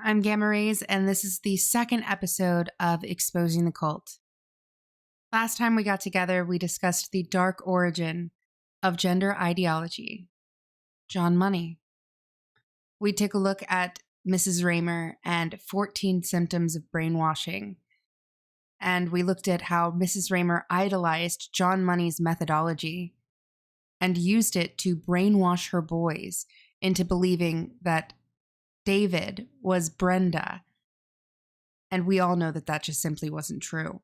I'm Gamma Rays, and this is the second episode of Exposing the Cult. Last time we got together, we discussed the dark origin of gender ideology, John Money. We took a look at Mrs. Raymer and 14 symptoms of brainwashing, and we looked at how Mrs. Raymer idolized John Money's methodology and used it to brainwash her boys into believing that David was Brenda. And we all know that that just simply wasn't true.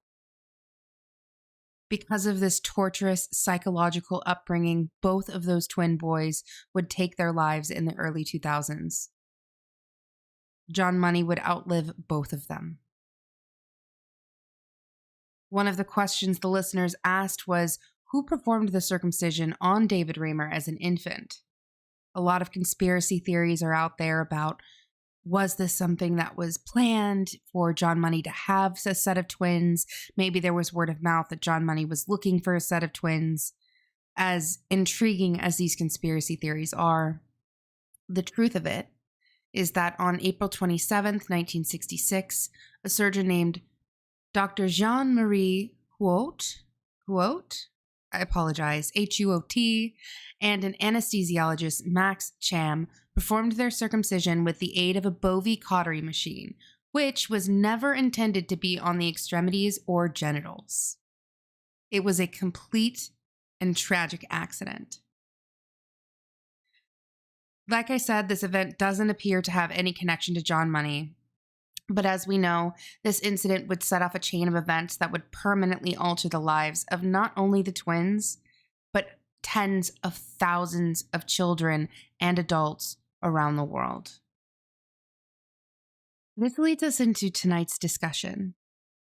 Because of this torturous psychological upbringing, both of those twin boys would take their lives in the early 2000s. John Money would outlive both of them. One of the questions the listeners asked was, who performed the circumcision on David Raymer as an infant? A lot of conspiracy theories are out there about, was this something that was planned for John Money to have a set of twins? Maybe there was word of mouth that John Money was looking for a set of twins. As intriguing as these conspiracy theories are, the truth of it is that on April 27th, 1966, a surgeon named Dr. Jean-Marie Huot, I apologize, Huot, and an anesthesiologist, Max Cham, performed their circumcision with the aid of a Bovie cautery machine, which was never intended to be on the extremities or genitals. It was a complete and tragic accident. Like I said, this event doesn't appear to have any connection to John Money. But as we know, this incident would set off a chain of events that would permanently alter the lives of not only the twins, but tens of thousands of children and adults around the world. This leads us into tonight's discussion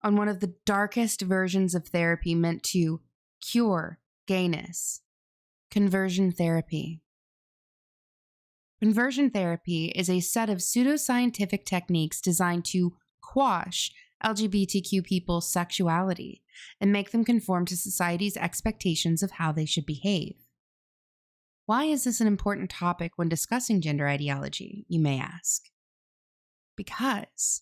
on one of the darkest versions of therapy meant to cure gayness: conversion therapy. Conversion therapy is a set of pseudoscientific techniques designed to quash LGBTQ people's sexuality and make them conform to society's expectations of how they should behave. Why is this an important topic when discussing gender ideology, you may ask? Because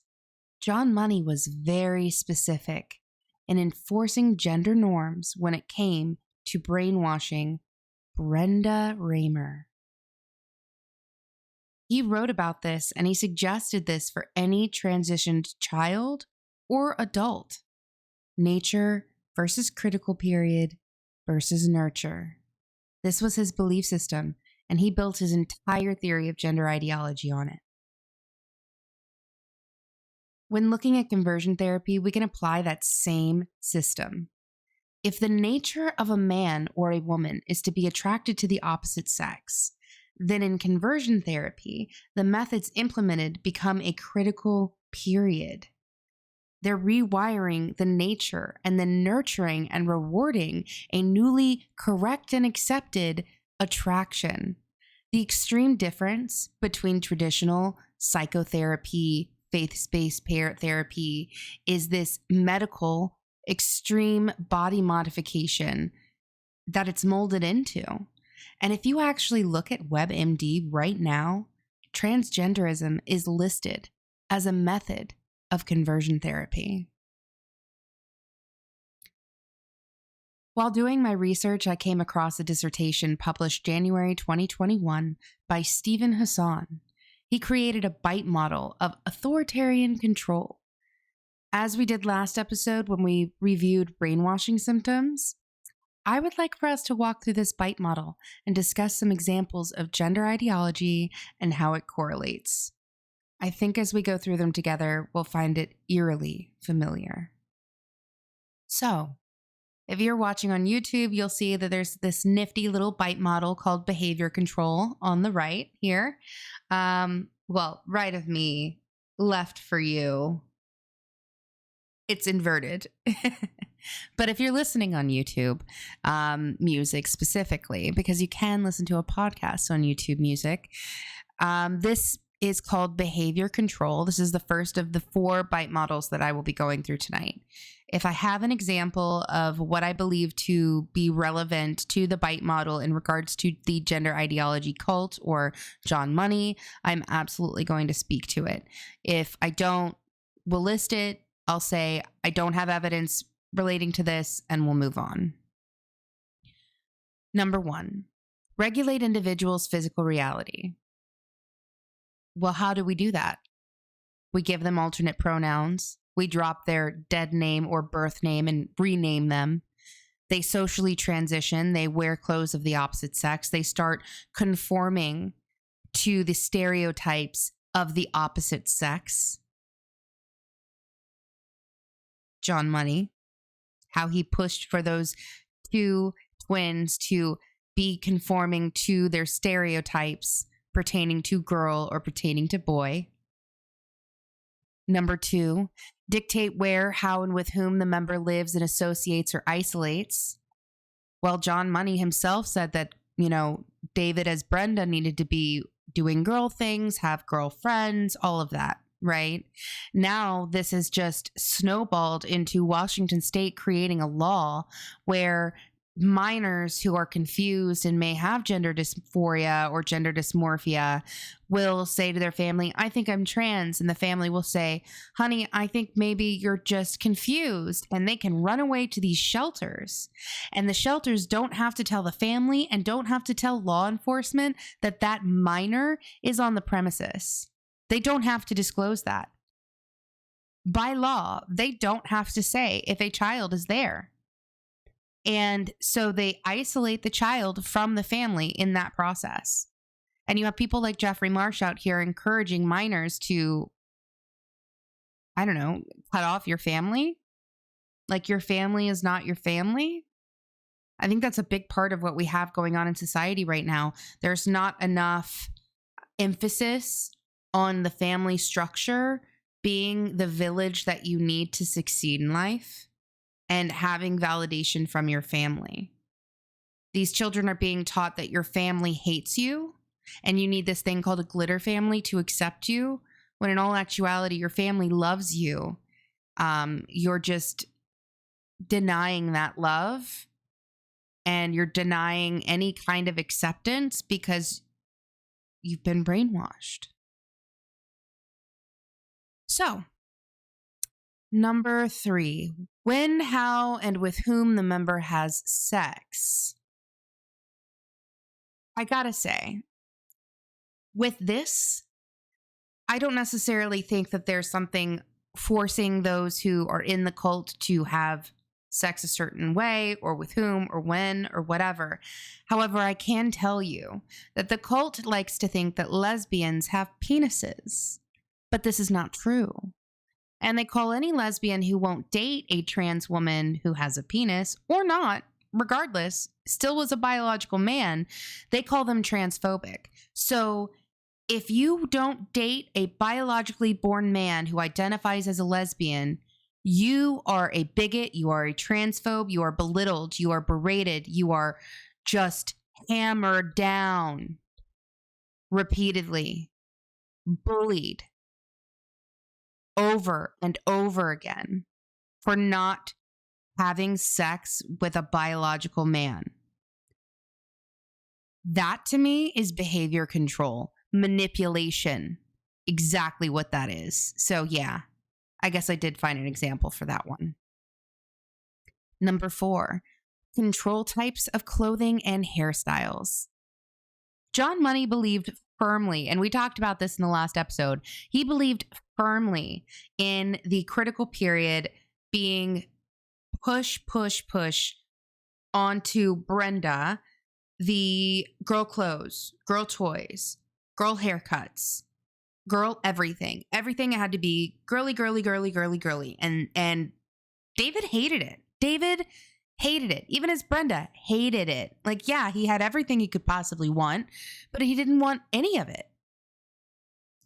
John Money was very specific in enforcing gender norms when it came to brainwashing Brenda Raymer. He wrote about this and he suggested this for any transitioned child or adult. Nature versus critical period versus nurture. This was his belief system, and he built his entire theory of gender ideology on it. When looking at conversion therapy, we can apply that same system. If the nature of a man or a woman is to be attracted to the opposite sex, then in conversion therapy, the methods implemented become a critical period. They're rewiring the nature and then nurturing and rewarding a newly correct and accepted attraction. The extreme difference between traditional psychotherapy, faith-based parent therapy is this medical extreme body modification that it's molded into. And if you actually look at WebMD right now, transgenderism is listed as a method of conversion therapy. While doing my research, I came across a dissertation published January 2021 by Stephen Hassan. He created a bite model of authoritarian control. As we did last episode when we reviewed brainwashing symptoms, I would like for us to walk through this bite model and discuss some examples of gender ideology and how it correlates. I think as we go through them together, we'll find it eerily familiar. So, if you're watching on YouTube, you'll see that there's this nifty little bite model called behavior control on the right here. Right of me, left for you. It's inverted. But if you're listening on YouTube, music specifically, because you can listen to a podcast on YouTube Music, this is called behavior control. This is the first of the 4 bite models that I will be going through tonight. If I have an example of what I believe to be relevant to the bite model in regards to the gender ideology cult or John Money, I'm absolutely going to speak to it. If I don't, we'll list it. I'll say I don't have evidence relating to this, and we'll move on. Number 1, regulate individuals' physical reality. Well, how do we do that? We give them alternate pronouns. We drop their dead name or birth name and rename them. They socially transition. They wear clothes of the opposite sex. They start conforming to the stereotypes of the opposite sex. John Money, how he pushed for those 2 twins to be conforming to their stereotypes pertaining to girl or pertaining to boy. Number 2, dictate where, how, and with whom the member lives and associates or isolates. Well, John Money himself said that, David as Brenda needed to be doing girl things, have girlfriends, all of that, right? Now, this has just snowballed into Washington State creating a law where minors who are confused and may have gender dysphoria or gender dysmorphia will say to their family, I think I'm trans. And the family will say, honey, I think maybe you're just confused. And they can run away to these shelters. And the shelters don't have to tell the family and don't have to tell law enforcement that that minor is on the premises. They don't have to disclose that. By law, they don't have to say if a child is there. And so they isolate the child from the family in that process. And you have people like Jeffrey Marsh out here encouraging minors to, cut off your family. Like your family is not your family. I think that's a big part of what we have going on in society right now. There's not enough emphasis on the family structure being the village that you need to succeed in life. And having validation from your family. These children are being taught that your family hates you and you need this thing called a glitter family to accept you, when in all actuality, your family loves you. You're just denying that love and you're denying any kind of acceptance because you've been brainwashed. So, number 3, when, how, and with whom the member has sex. I gotta say, with this, I don't necessarily think that there's something forcing those who are in the cult to have sex a certain way or with whom or when or whatever. However, I can tell you that the cult likes to think that lesbians have penises, but this is not true. And they call any lesbian who won't date a trans woman who has a penis or not, regardless, still was a biological man, they call them transphobic. So if you don't date a biologically born man who identifies as a lesbian, you are a bigot, you are a transphobe, you are belittled, you are berated, you are just hammered down repeatedly, bullied over and over again for not having sex with a biological man. That to me is behavior control, manipulation, exactly what that is. So yeah, I guess I did find an example for that one. Number 4, control types of clothing and hairstyles. John Money believed firmly, and we talked about this in the last episode, he believed firmly in the critical period being push onto Brenda, the girl clothes, girl toys, girl haircuts, girl everything. Everything had to be girly. And David hated it. David hated it. Even as Brenda hated it. Like, yeah, he had everything he could possibly want, but he didn't want any of it.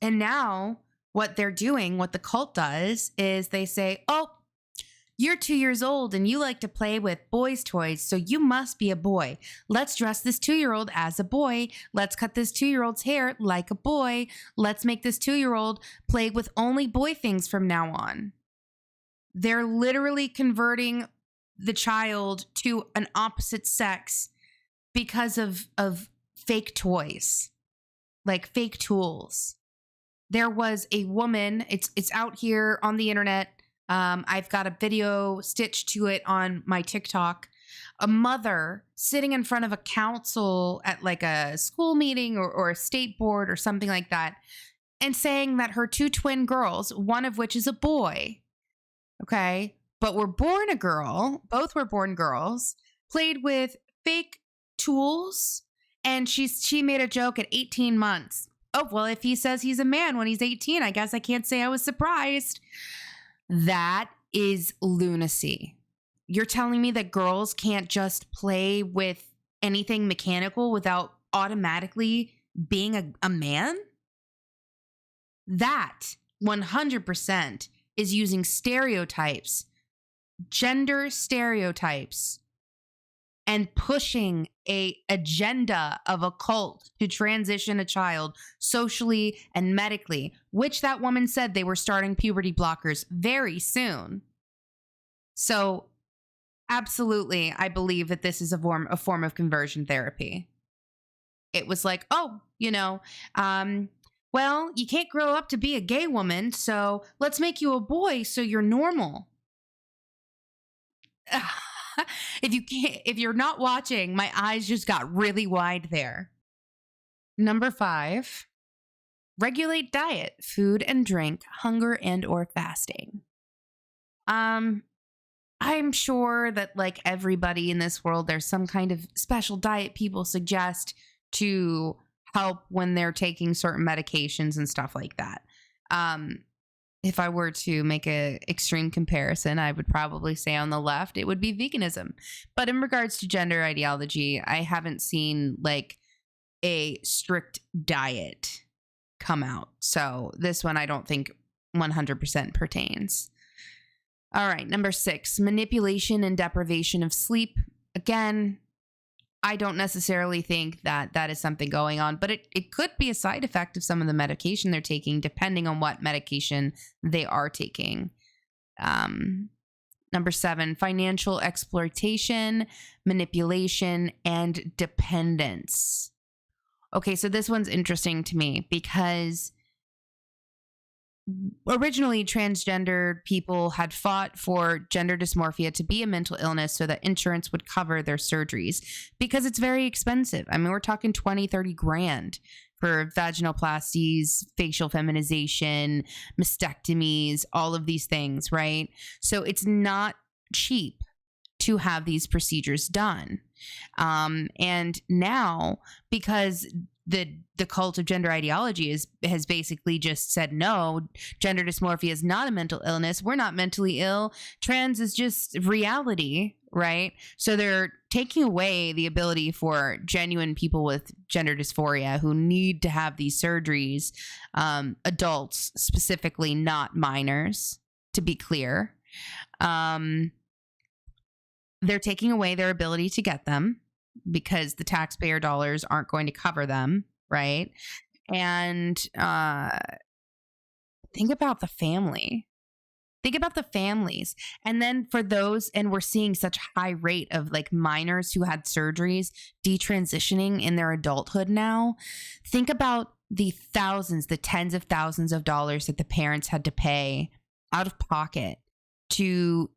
And now what they're doing, what the cult does, is they say, oh, you're 2 years old and you like to play with boys' toys, so you must be a boy. Let's dress this 2-year-old as a boy. Let's cut this 2-year-old's hair like a boy. Let's make this 2-year-old play with only boy things from now on. They're literally converting the child to an opposite sex because of fake toys, like fake tools. There was a woman, it's out here on the internet. I've got a video stitched to it on my TikTok. A mother sitting in front of a council at like a school meeting or a state board or something like that, and saying that her 2 twin girls, one of which is a boy, okay, but were born a girl, both were born girls, played with fake tools, and she made a joke at 18 months. Oh, well, if he says he's a man when he's 18, I guess I can't say I was surprised. That is lunacy. You're telling me that girls can't just play with anything mechanical without automatically being a man? That 100% is using stereotypes, gender stereotypes, and pushing a agenda of a cult to transition a child socially and medically, which that woman said they were starting puberty blockers very soon. So absolutely, I believe that this is a form of conversion therapy. It was like, oh, well, you can't grow up to be a gay woman, so let's make you a boy so you're normal. If you're not watching, my eyes just got really wide there. Number 5, regulate diet, food and drink, hunger and or fasting. I'm sure that like everybody in this world, there's some kind of special diet people suggest to help when they're taking certain medications and stuff like that. If I were to make a extreme comparison, I would probably say on the left, it would be veganism. But in regards to gender ideology, I haven't seen like a strict diet come out. So this one I don't think 100% pertains. All right, number 6, manipulation and deprivation of sleep. Again, I don't necessarily think that that is something going on, but it could be a side effect of some of the medication they're taking, depending on what medication they are taking. Number 7, financial exploitation, manipulation, and dependence. Okay, so this one's interesting to me because originally, transgender people had fought for gender dysmorphia to be a mental illness so that insurance would cover their surgeries because it's very expensive. I mean, we're talking 20, 30 grand for vaginoplasties, facial feminization, mastectomies, all of these things, right? So it's not cheap to have these procedures done. And now, because the cult of gender ideology has basically just said, no, gender dysmorphia is not a mental illness. We're not mentally ill. Trans is just reality, right? So they're taking away the ability for genuine people with gender dysphoria who need to have these surgeries, adults specifically, not minors, to be clear. They're taking away their ability to get them because the taxpayer dollars aren't going to cover them, right? And think about the family. Think about the families. And then for those, and we're seeing such high rate of like minors who had surgeries detransitioning in their adulthood now. Think about the thousands, the tens of thousands of dollars that the parents had to pay out of pocket to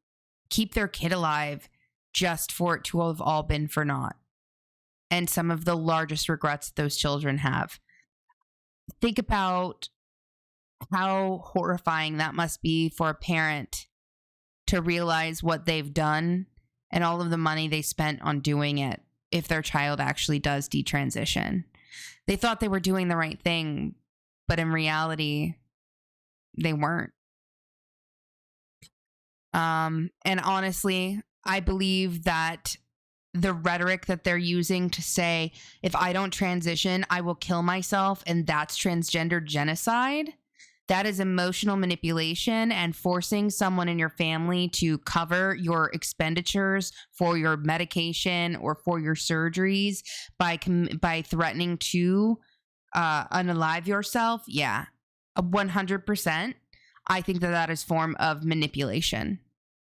keep their kid alive just for it to have all been for naught. And some of the largest regrets those children have. Think about how horrifying that must be for a parent to realize what they've done and all of the money they spent on doing it if their child actually does detransition. They thought they were doing the right thing, but in reality, they weren't. And honestly, I believe that the rhetoric that they're using to say, if I don't transition, I will kill myself, and that's transgender genocide, that is emotional manipulation and forcing someone in your family to cover your expenditures for your medication or for your surgeries by threatening to unalive yourself. Yeah, 100%. I think that is form of manipulation.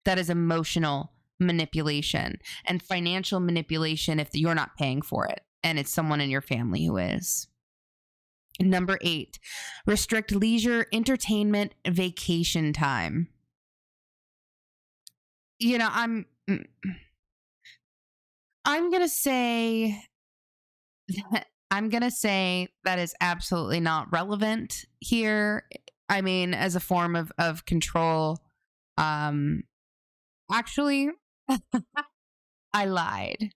That is emotional manipulation and financial manipulation if you're not paying for it and it's someone in your family who is. Number 8, restrict leisure, entertainment, vacation time. You know, I'm going to say that is absolutely not relevant here. I mean, as a form of control. Actually, I lied.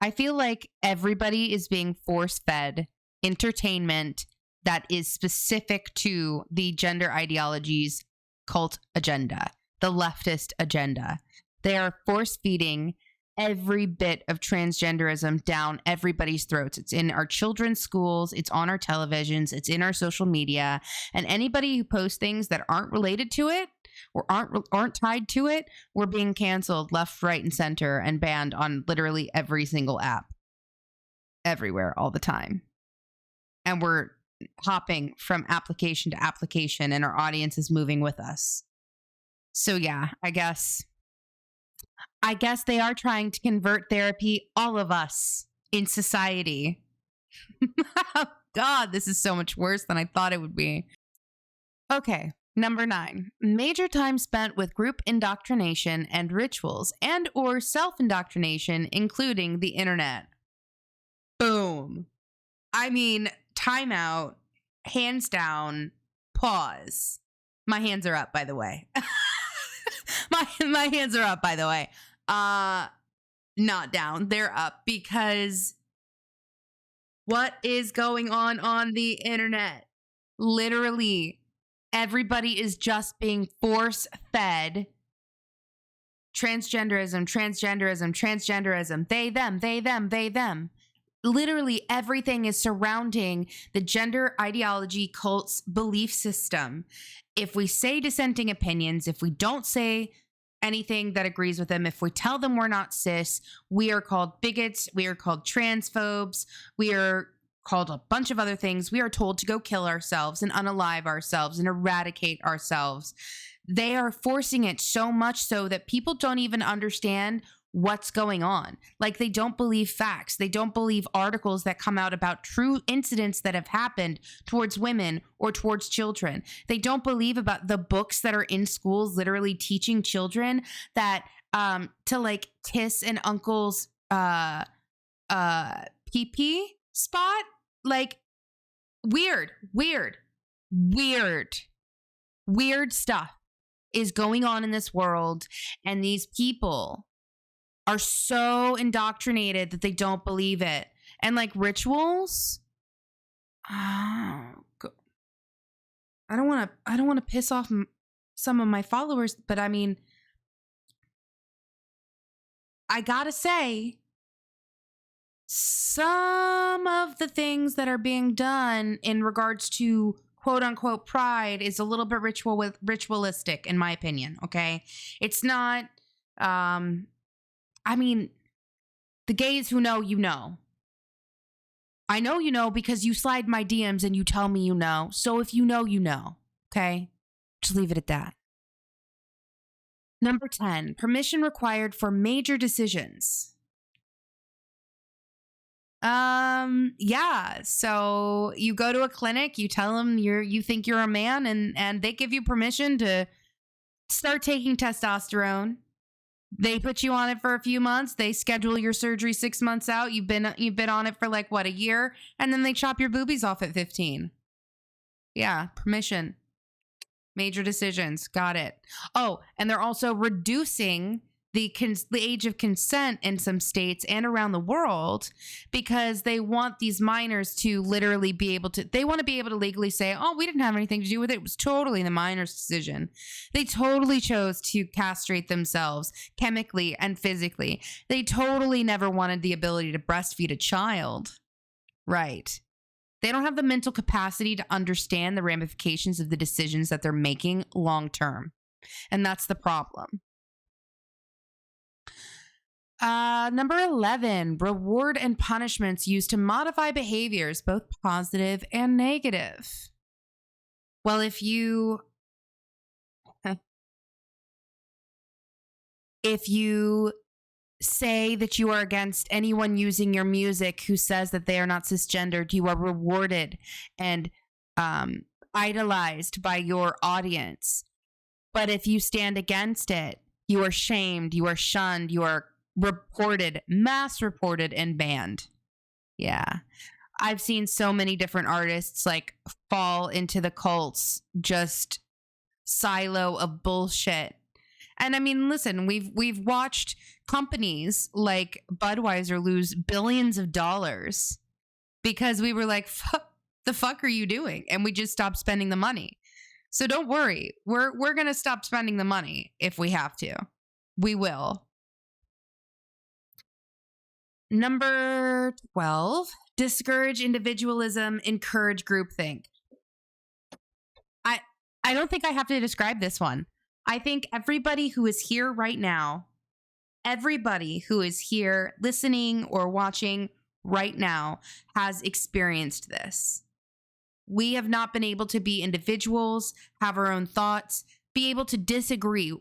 I feel like everybody is being force-fed entertainment that is specific to the gender ideology's cult agenda, the leftist agenda. They are force-feeding every bit of transgenderism down everybody's throats. It's in our children's schools, it's on our televisions, it's in our social media, and anybody who posts things that aren't related to it or aren't tied to it, we're being canceled left, right, and center and banned on literally every single app, everywhere, all the time. And we're hopping from application to application, and our audience is moving with us. So yeah, I guess they are trying to convert therapy, all of us in society. Oh, God, this is so much worse than I thought it would be. Okay, number 9, major time spent with group indoctrination and rituals and or self-indoctrination, including the internet. Boom. I mean, timeout, hands down, pause. My hands are up, by the way. my hands are up, by the way. Not down. They're up, because what is going on the internet? Literally, everybody is just being force-fed transgenderism, they, them. Literally everything is surrounding the gender ideology cult's belief system. If we say dissenting opinions, if we don't say anything that agrees with them, if we tell them we're not cis, we are called bigots, we are called transphobes, we are called a bunch of other things. We are told to go kill ourselves and unalive ourselves and eradicate ourselves. They are forcing it so much so that people don't even understand what's going on. Like, they don't believe facts. They don't believe articles that come out about true incidents that have happened towards women or towards children. They don't believe about the books that are in schools literally teaching children that to like kiss an uncle's pee-pee spot. Like, weird stuff is going on in this world, and these people are so indoctrinated that they don't believe it. And like rituals, I don't want to piss off some of my followers, but I mean, I gotta say, some of the things that are being done in regards to quote unquote pride is a little bit ritualistic, in my opinion. Okay, it's not. I mean, the gays who know, you know. I know you know because you slide my DMs and you tell me you know. So if you know, you know. Okay? Just leave it at that. Number 10, permission required for major decisions. Yeah. So you go to a clinic, you tell them you think you're a man, and they give you permission to start taking testosterone. They put you on it for a few months. They schedule your surgery 6 months out. You've been on it for like what, a year, and then they chop your boobies off at 15. Yeah, permission. Major decisions. Got it. Oh, and they're also reducing the age of consent in some states and around the world because they want these minors to literally be able to, they want to be able to legally say, oh, we didn't have anything to do with it. It was totally the minor's decision. They totally chose to castrate themselves chemically and physically. They totally never wanted the ability to breastfeed a child. Right. They don't have the mental capacity to understand the ramifications of the decisions that they're making long term. And that's the problem. Number 11, reward and punishments used to modify behaviors, both positive and negative. Well, if you If you say that you are against anyone using your music who says that they are not cisgendered, you are rewarded and idolized by your audience. But if you stand against it, you are shamed, you are shunned, you are reported, mass reported, and banned. Yeah. I've seen so many different artists like fall into the cult's just silo of bullshit. And I mean, listen, we've watched companies like Budweiser lose billions of dollars because we were like, the fuck are you doing? And we just stopped spending the money. So don't worry. We're going to stop spending the money if we have to. We will. Number 12, discourage individualism, encourage groupthink. I don't think I have to describe this one. I think everybody who is here right now, everybody who is here listening or watching right now has experienced this. We have not been able to be individuals, have our own thoughts, be able to disagree.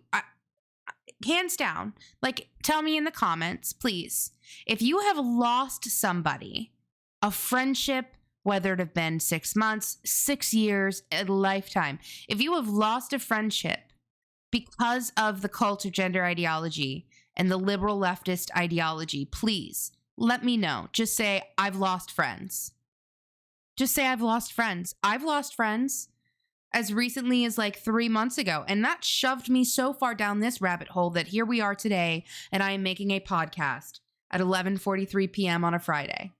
Hands down, like, tell me in the comments, please. If you have lost somebody, a friendship, whether it have been 6 months, 6 years, a lifetime, if you have lost a friendship because of the cult of gender ideology and the liberal leftist ideology, please let me know. Just say, I've lost friends. Just say, I've lost friends. I've lost friends as recently as like 3 months ago. And that shoved me so far down this rabbit hole that here we are today, and I am making a podcast at 11:43 p.m. on a Friday.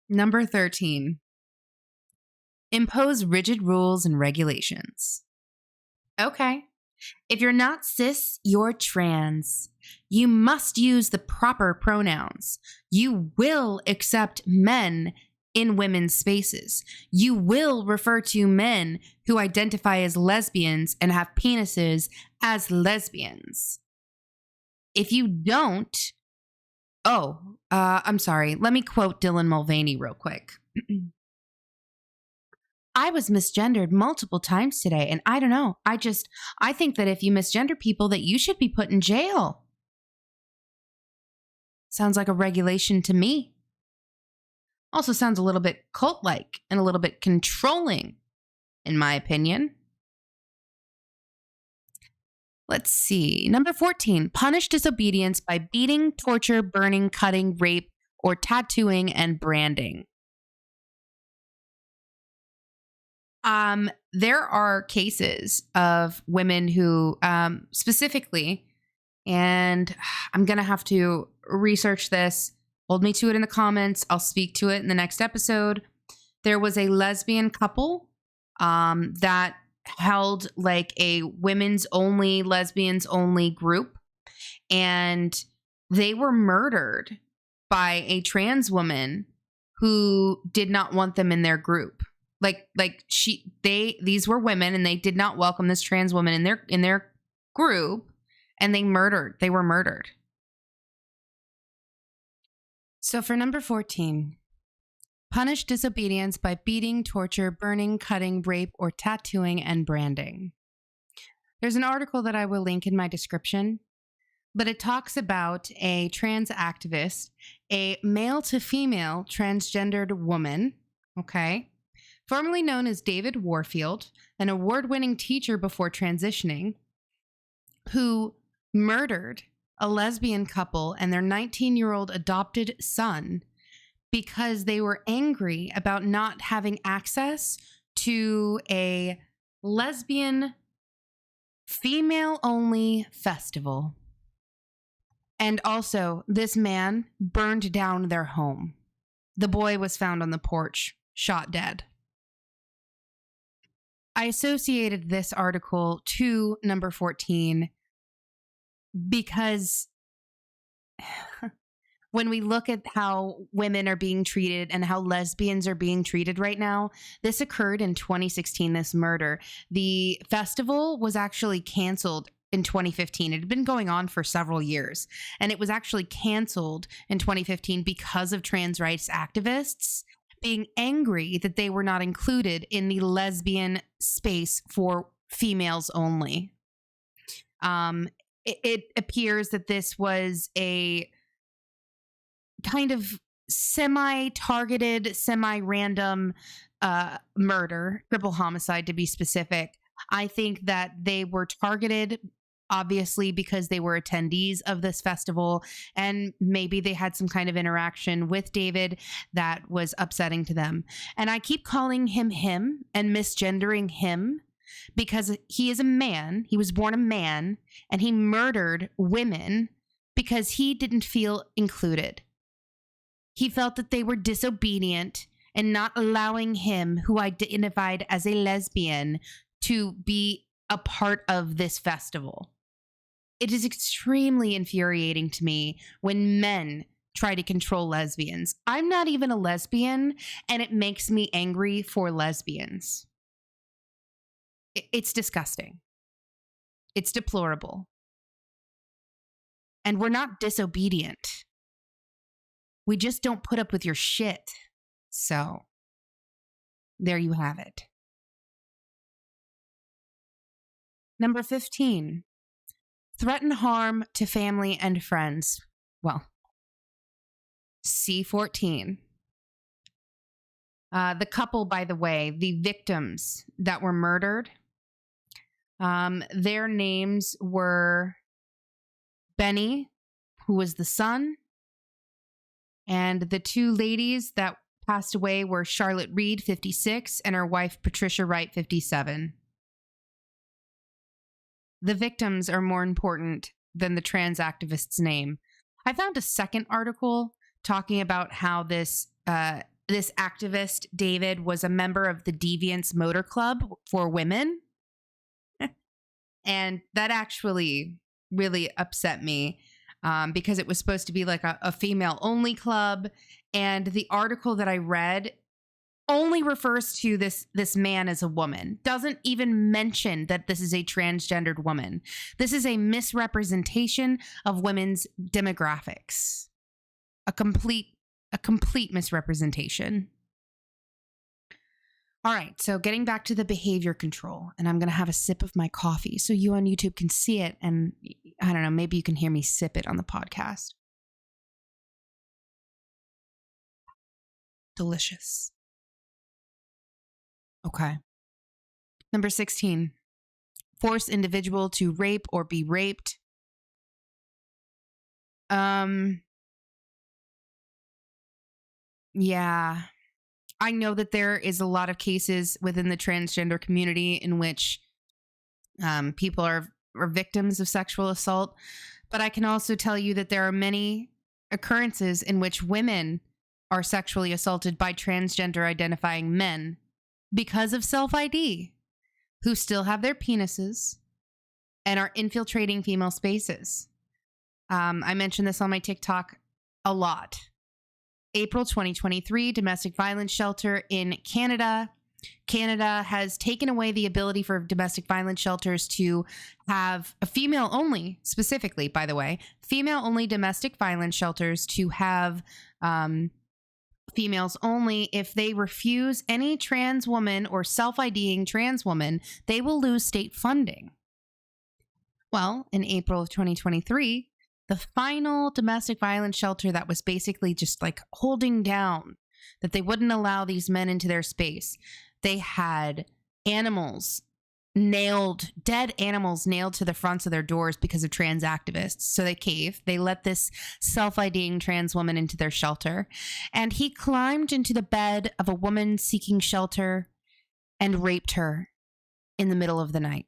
Number 13, impose rigid rules and regulations. Okay. If you're not cis, you're trans. You must use the proper pronouns. You will accept men in women's spaces. You will refer to men who identify as lesbians and have penises as lesbians. If you don't, I'm sorry. Let me quote Dylan Mulvaney real quick. I was misgendered multiple times today, and I don't know. I think that if you misgender people, that you should be put in jail. Sounds like a regulation to me. Also sounds a little bit cult-like and a little bit controlling, in my opinion. Let's see. Number 14, punish disobedience by beating, torture, burning, cutting, rape, or tattooing and branding. There are cases of women who specifically, and I'm going to have to research this. Hold me to it in the comments. I'll speak to it in the next episode. There was a lesbian couple that held like a women's only, lesbians only group. And they were murdered by a trans woman who did not want them in their group. These were women and they did not welcome this trans woman in their group, and they were murdered. So for number 14, punish disobedience by beating, torture, burning, cutting, rape, or tattooing and branding. There's an article that I will link in my description, but it talks about a trans activist, a male to female transgendered woman, okay, formerly known as David Warfield, an award-winning teacher before transitioning, who murdered a lesbian couple and their 19-year-old adopted son because they were angry about not having access to a lesbian female-only festival. And also, this man burned down their home. The boy was found on the porch, shot dead. I associated this article to number 14 because when we look at how women are being treated and how lesbians are being treated right now, this occurred in 2016, this murder. The festival was actually canceled in 2015. It had been going on for several years, and it was actually canceled in 2015 because of trans rights activists being angry that they were not included in the lesbian space for females only. it appears that this was a kind of semi-targeted, semi-random murder, triple homicide to be specific. I think that they were targeted, obviously, because they were attendees of this festival, and maybe they had some kind of interaction with David that was upsetting to them. And I keep calling him and misgendering him because he is a man. He was born a man, and he murdered women because he didn't feel included. He felt that they were disobedient and not allowing him, who identified as a lesbian, to be a part of this festival. It is extremely infuriating to me when men try to control lesbians. I'm not even a lesbian, and it makes me angry for lesbians. It's disgusting. It's deplorable. And we're not disobedient. We just don't put up with your shit. So, there you have it. Number 15, threaten harm to family and friends. Well, C14. The couple, by the way, the victims that were murdered, their names were Benny, who was the son, and the two ladies that passed away were Charlotte Reed, 56, and her wife, Patricia Wright, 57. The victims are more important than the trans activist's name. I found a second article talking about how this activist, David, was a member of the Deviance Motor Club for women. And that actually really upset me because it was supposed to be like a female-only club. And the article that I read only refers to this man as a woman, doesn't even mention that this is a transgendered woman. This is a misrepresentation of women's demographics. A complete misrepresentation. All right, so getting back to the behavior control, and I'm going to have a sip of my coffee so you on YouTube can see it, and I don't know, maybe you can hear me sip it on the podcast. Delicious. Okay. Number 16, force individual to rape or be raped. Yeah. I know that there is a lot of cases within the transgender community in which people are victims of sexual assault, but I can also tell you that there are many occurrences in which women are sexually assaulted by transgender identifying men because of self-ID, who still have their penises and are infiltrating female spaces. I mentioned this on my TikTok a lot. April 2023, domestic violence shelter in Canada. Canada has taken away the ability for domestic violence shelters to have a female only, specifically, by the way, female only domestic violence shelters to have females only. If they refuse any trans woman or self-IDing trans woman, they will lose state funding. Well, in April of 2023, the final domestic violence shelter that was basically just like holding down that they wouldn't allow these men into their space. They had animals dead animals nailed to the fronts of their doors because of trans activists. So they caved. They let this self-IDing trans woman into their shelter. And he climbed into the bed of a woman seeking shelter and raped her in the middle of the night.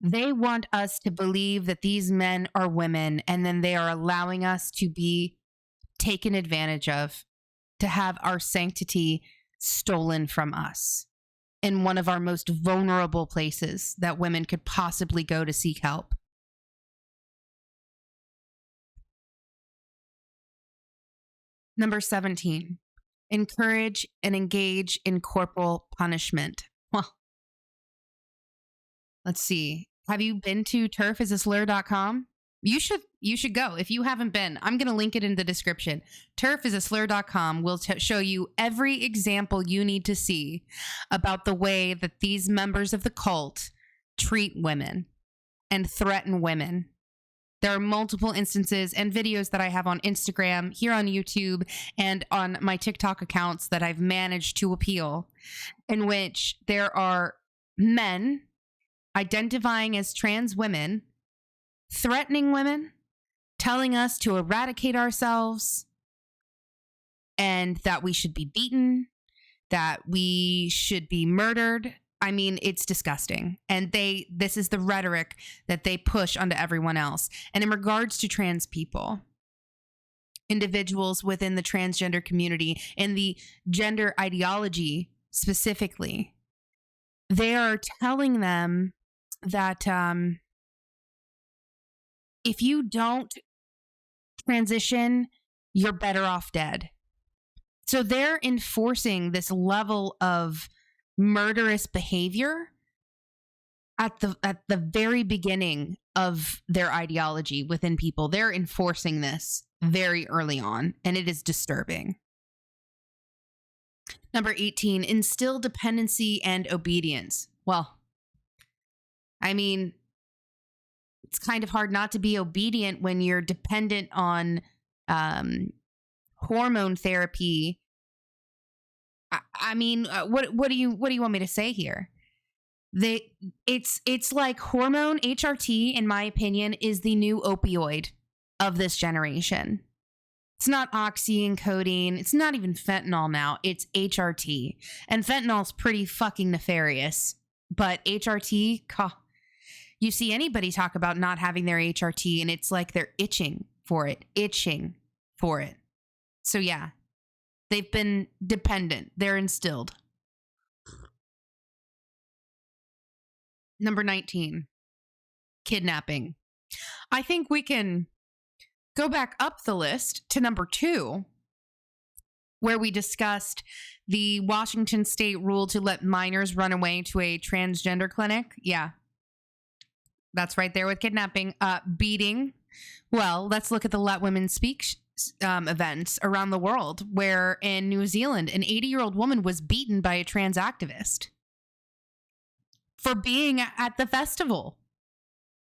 They want us to believe that these men are women, and then they are allowing us to be taken advantage of, to have our sanctity stolen from us in one of our most vulnerable places that women could possibly go to seek help. Number 17, encourage and engage in corporal punishment. Well, let's see. Have you been to turfisaslur.com? You should go. If you haven't been, I'm going to link it in the description. Turfisaslur.com will show you every example you need to see about the way that these members of the cult treat women and threaten women. There are multiple instances and videos that I have on Instagram, here on YouTube, and on my TikTok accounts that I've managed to appeal, in which there are men identifying as trans women, threatening women, telling us to eradicate ourselves, and that we should be beaten, that we should be murdered. I mean, it's disgusting. And this is the rhetoric that they push onto everyone else. And in regards to trans people, individuals within the transgender community and the gender ideology specifically, they are telling them that if you don't transition, you're better off dead. So they're enforcing this level of murderous behavior at the very beginning of their ideology within people. They're enforcing this very early on, and it is disturbing. Number 18, instill dependency and obedience. Well, I mean, it's kind of hard not to be obedient when you're dependent on hormone therapy. I mean, what do you want me to say here? It's like hormone HRT, in my opinion, is the new opioid of this generation. It's not oxy and codeine. It's not even fentanyl now. It's HRT. And fentanyl's pretty fucking nefarious. But HRT, you see anybody talk about not having their HRT and it's like they're itching for it. So yeah, they've been dependent. They're instilled. Number 19, kidnapping. I think we can go back up the list to number 2, where we discussed the Washington state rule to let minors run away to a transgender clinic. Yeah, that's right there with kidnapping. Beating. Well, let's look at the Let Women Speak events around the world, where in New Zealand, an 80-year-old woman was beaten by a trans activist for being at the festival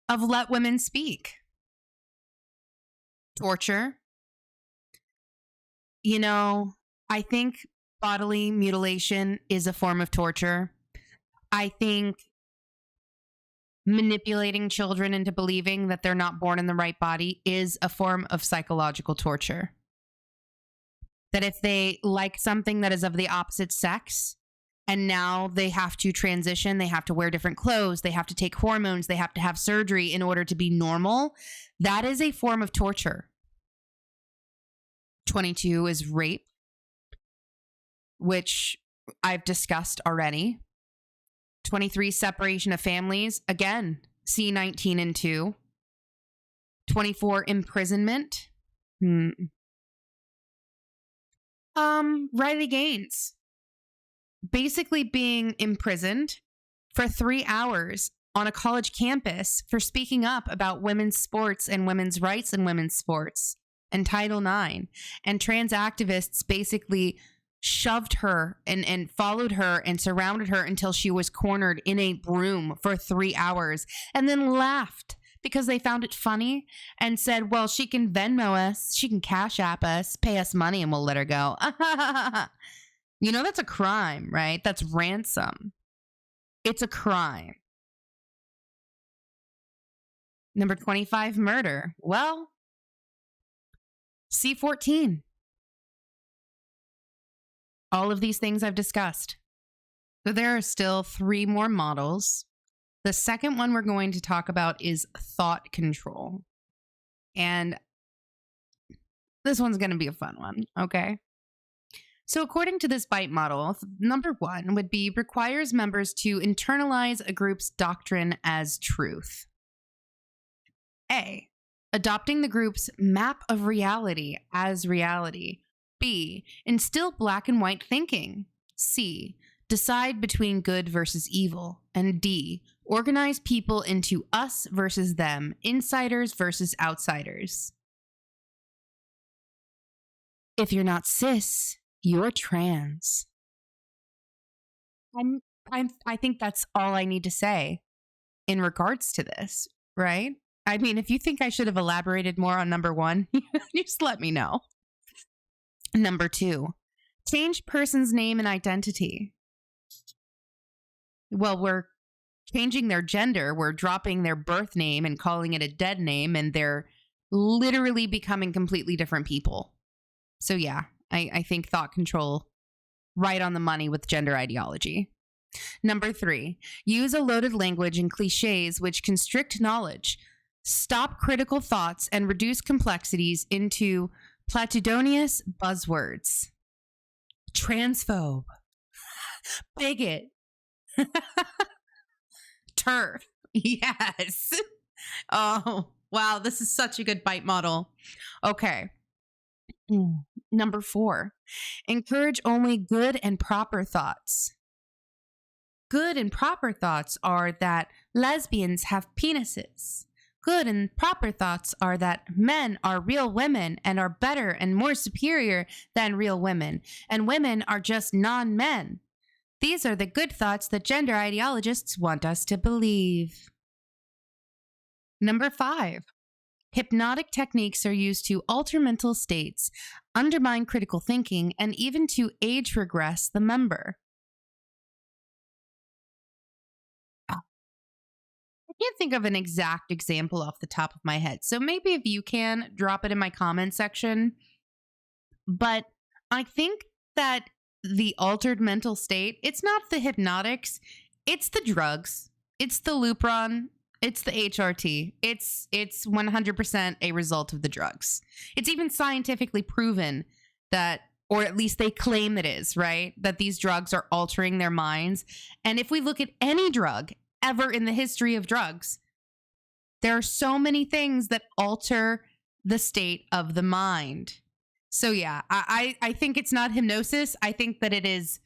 of Let Women Speak. Torture. You know, I think bodily mutilation is a form of torture. I think manipulating children into believing that they're not born in the right body is a form of psychological torture. That if they like something that is of the opposite sex, and now they have to transition, they have to wear different clothes, they have to take hormones, they have to have surgery in order to be normal, that is a form of torture. 22 is rape, which I've discussed already. 23, separation of families. Again, C19 and 2. 24, imprisonment. Riley Gaines. Basically being imprisoned for 3 hours on a college campus for speaking up about women's sports and women's rights in women's sports and Title IX. And trans activists basically shoved her and followed her and surrounded her until she was cornered in a room for 3 hours, and then laughed because they found it funny and said, well, she can Venmo us, she can Cash App us, pay us money, and we'll let her go. You know, that's a crime, right? That's ransom. It's a crime. Number 25, murder. Well, C14. All of these things I've discussed. So there are still 3 more models. The second one we're going to talk about is thought control. And this one's going to be a fun one, okay? So according to this BITE model, number 1 would be requires members to internalize a group's doctrine as truth. A, adopting the group's map of reality as reality. B, instill black and white thinking. C, decide between good versus evil. And D, organize people into us versus them, insiders versus outsiders. If you're not cis, you're trans. I think that's all I need to say. in regards to this, right? I mean, if you think I should have elaborated more on number 1, just let me know. Number 2, change person's name and identity. Well, we're changing their gender. We're dropping their birth name and calling it a dead name, and they're literally becoming completely different people. So yeah, I think thought control right on the money with gender ideology. Number 3, use a loaded language and cliches which constrict knowledge, stop critical thoughts, and reduce complexities into platitudinous buzzwords. Transphobe. Bigot. TERF. Yes. Oh, wow. This is such a good bite model. Okay. Number 4, encourage only good and proper thoughts. Good and proper thoughts are that lesbians have penises. Good and proper thoughts are that men are real women and are better and more superior than real women, and women are just non-men. These are the good thoughts that gender ideologists want us to believe. Number 5, hypnotic techniques are used to alter mental states, undermine critical thinking, and even to age regress the member. I can't think of an exact example off the top of my head, so maybe if you can, drop it in my comment section. But I think that the altered mental state, it's not the hypnotics, it's the drugs, it's the Lupron, it's the HRT. It's 100% a result of the drugs. It's even scientifically proven that, or at least they claim it is, right? That these drugs are altering their minds. And if we look at any drug ever in the history of drugs, there are so many things that alter the state of the mind. So yeah, I think it's not hypnosis. I think that it is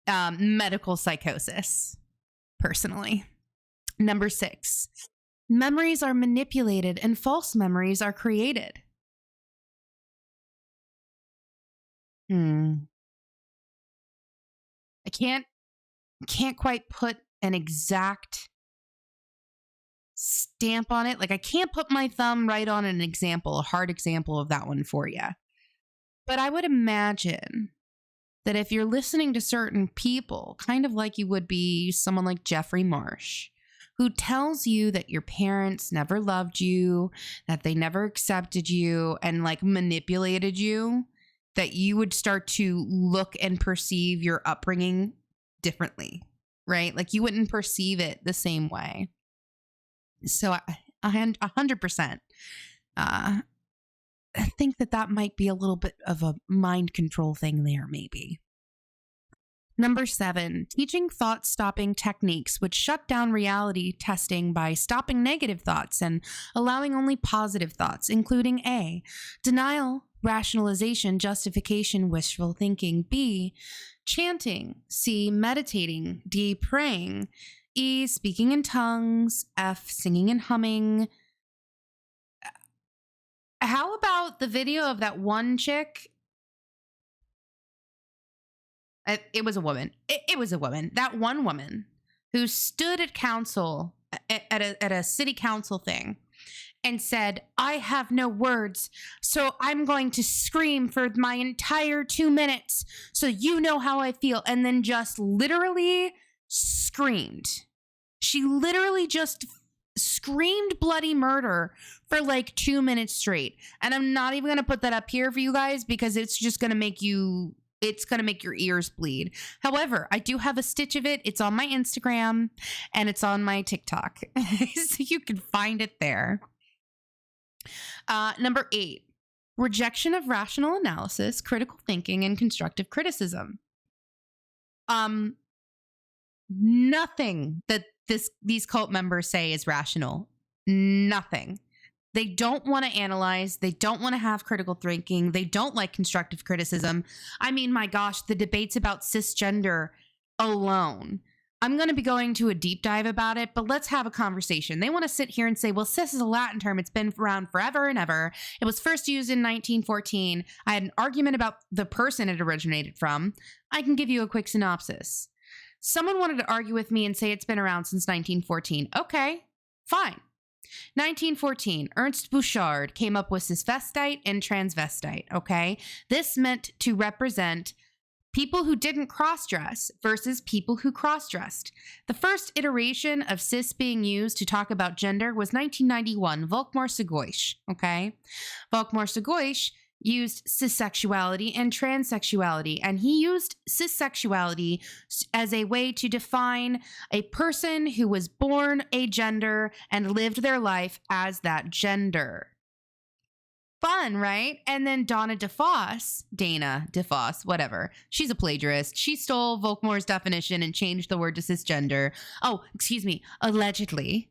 medical psychosis, personally. Number 6, memories are manipulated and false memories are created. I can't quite put an exact stamp on it. Like, I can't put my thumb right on an example, a hard example of that one for you. But I would imagine that if you're listening to certain people, kind of like you would be someone like Jeffrey Marsh, who tells you that your parents never loved you, that they never accepted you, and like manipulated you, that you would start to look and perceive your upbringing differently, right? Like you wouldn't perceive it the same way. So 100%. I think that might be a little bit of a mind control thing there, maybe. Number 7, teaching thought-stopping techniques which shut down reality testing by stopping negative thoughts and allowing only positive thoughts, including A, denial, rationalization, justification, wishful thinking, B, chanting, C, meditating, D, praying, E, speaking in tongues, F, singing and humming. How about the video of that one chick? It was a woman. It was a woman. That one woman who stood at council at a city council thing and said, "I have no words, so I'm going to scream for my entire 2 minutes so you know how I feel," and then just literally screamed. She literally just screamed bloody murder for like 2 minutes straight. And I'm not even going to put that up here for you guys because it's just going to make your ears bleed. However, I do have a stitch of it. It's on my Instagram and it's on my TikTok. So you can find it there. Number 8, rejection of rational analysis, critical thinking, and constructive criticism. Nothing that these cult members say is rational. Nothing. They don't want to analyze. They don't want to have critical thinking. They don't like constructive criticism. I mean, my gosh, the debates about cisgender alone. I'm going to be going to a deep dive about it, but let's have a conversation. They want to sit here and say, well, cis is a Latin term. It's been around forever and ever. It was first used in 1914. I had an argument about the person it originated from. I can give you a quick synopsis. Someone wanted to argue with me and say it's been around since 1914. Okay, Fine. 1914, Ernst Bouchard came up with cisvestite and transvestite, okay? This meant to represent people who didn't cross-dress versus people who cross-dressed. The first iteration of cis being used to talk about gender was 1991, Volkmar-Segoysch, okay? Volkmar-Segoysch used cissexuality and transsexuality, and he used cissexuality as a way to define a person who was born a gender and lived their life as that gender. Fun, right? And then Dana DeFoss, whatever. She's a plagiarist. She stole Volkmar's definition and changed the word to cisgender. Oh, excuse me. Allegedly,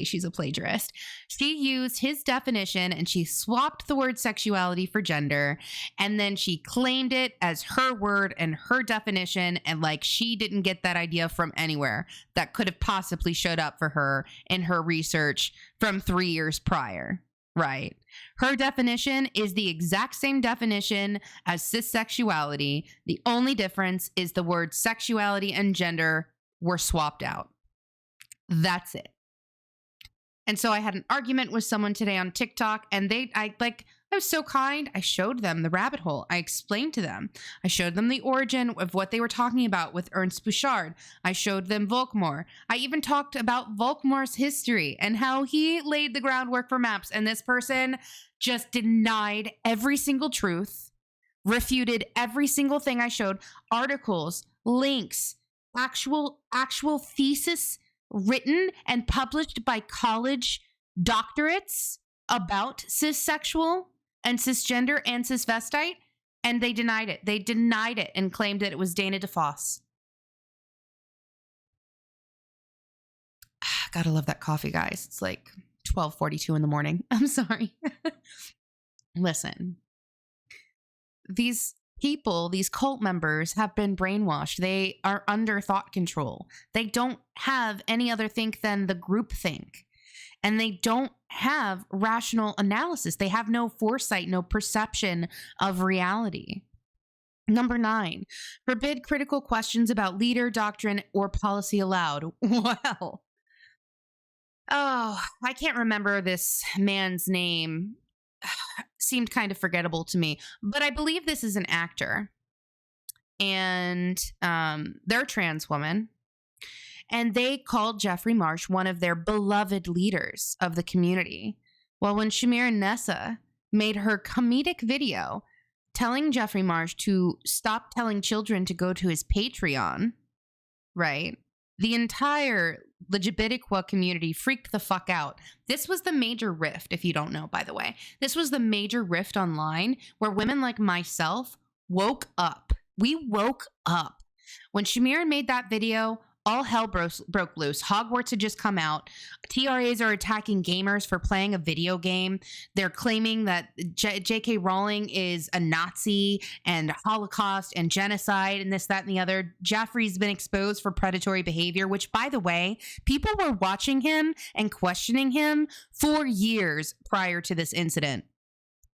she's a plagiarist. She used his definition and she swapped the word sexuality for gender. And then she claimed it as her word and her definition. And like she didn't get that idea from anywhere that could have possibly showed up for her in her research from 3 years prior. Right. Her definition is the exact same definition as cissexuality. The only difference is the word sexuality and gender were swapped out. That's it. And so I had an argument with someone today on TikTok, and I was so kind. I showed them the rabbit hole. I explained to them. I showed them the origin of what they were talking about with Ernst Bouchard. I showed them Volkmar. I even talked about Volkmar's history and how he laid the groundwork for maps. And this person just denied every single truth, refuted every single thing I showed, articles, links, actual thesis written and published by college doctorates about cissexual and cisgender and cisvestite, and they denied it. They denied it and claimed that it was Dana DeFoss. Gotta love that coffee, guys. It's like 12:42 in the morning. I'm sorry. Listen, these people, these cult members have been brainwashed. They are under thought control. They don't have any other think than the group think. And they don't have rational analysis. They have no foresight, no perception of reality. Number 9, forbid critical questions about leader, doctrine, or policy allowed. Well, I can't remember this man's name. Seemed kind of forgettable to me, but I believe this is an actor, and they're a trans woman, and they called Jeffrey Marsh one of their beloved leaders of the community. Well, when Shamir Nessa made her comedic video telling Jeffrey Marsh to stop telling children to go to his Patreon, right? The entire LGBTQ community freaked the fuck out. This was the major rift, if you don't know, by the way. This was the major rift online where women like myself woke up. We woke up. When Shamir made that video, all hell broke loose. Hogwarts had just come out. TRAs are attacking gamers for playing a video game. They're claiming that J.K. Rowling is a Nazi and Holocaust and genocide and this, that, and the other. Jeffrey's been exposed for predatory behavior, which, by the way, people were watching him and questioning him for years prior to this incident.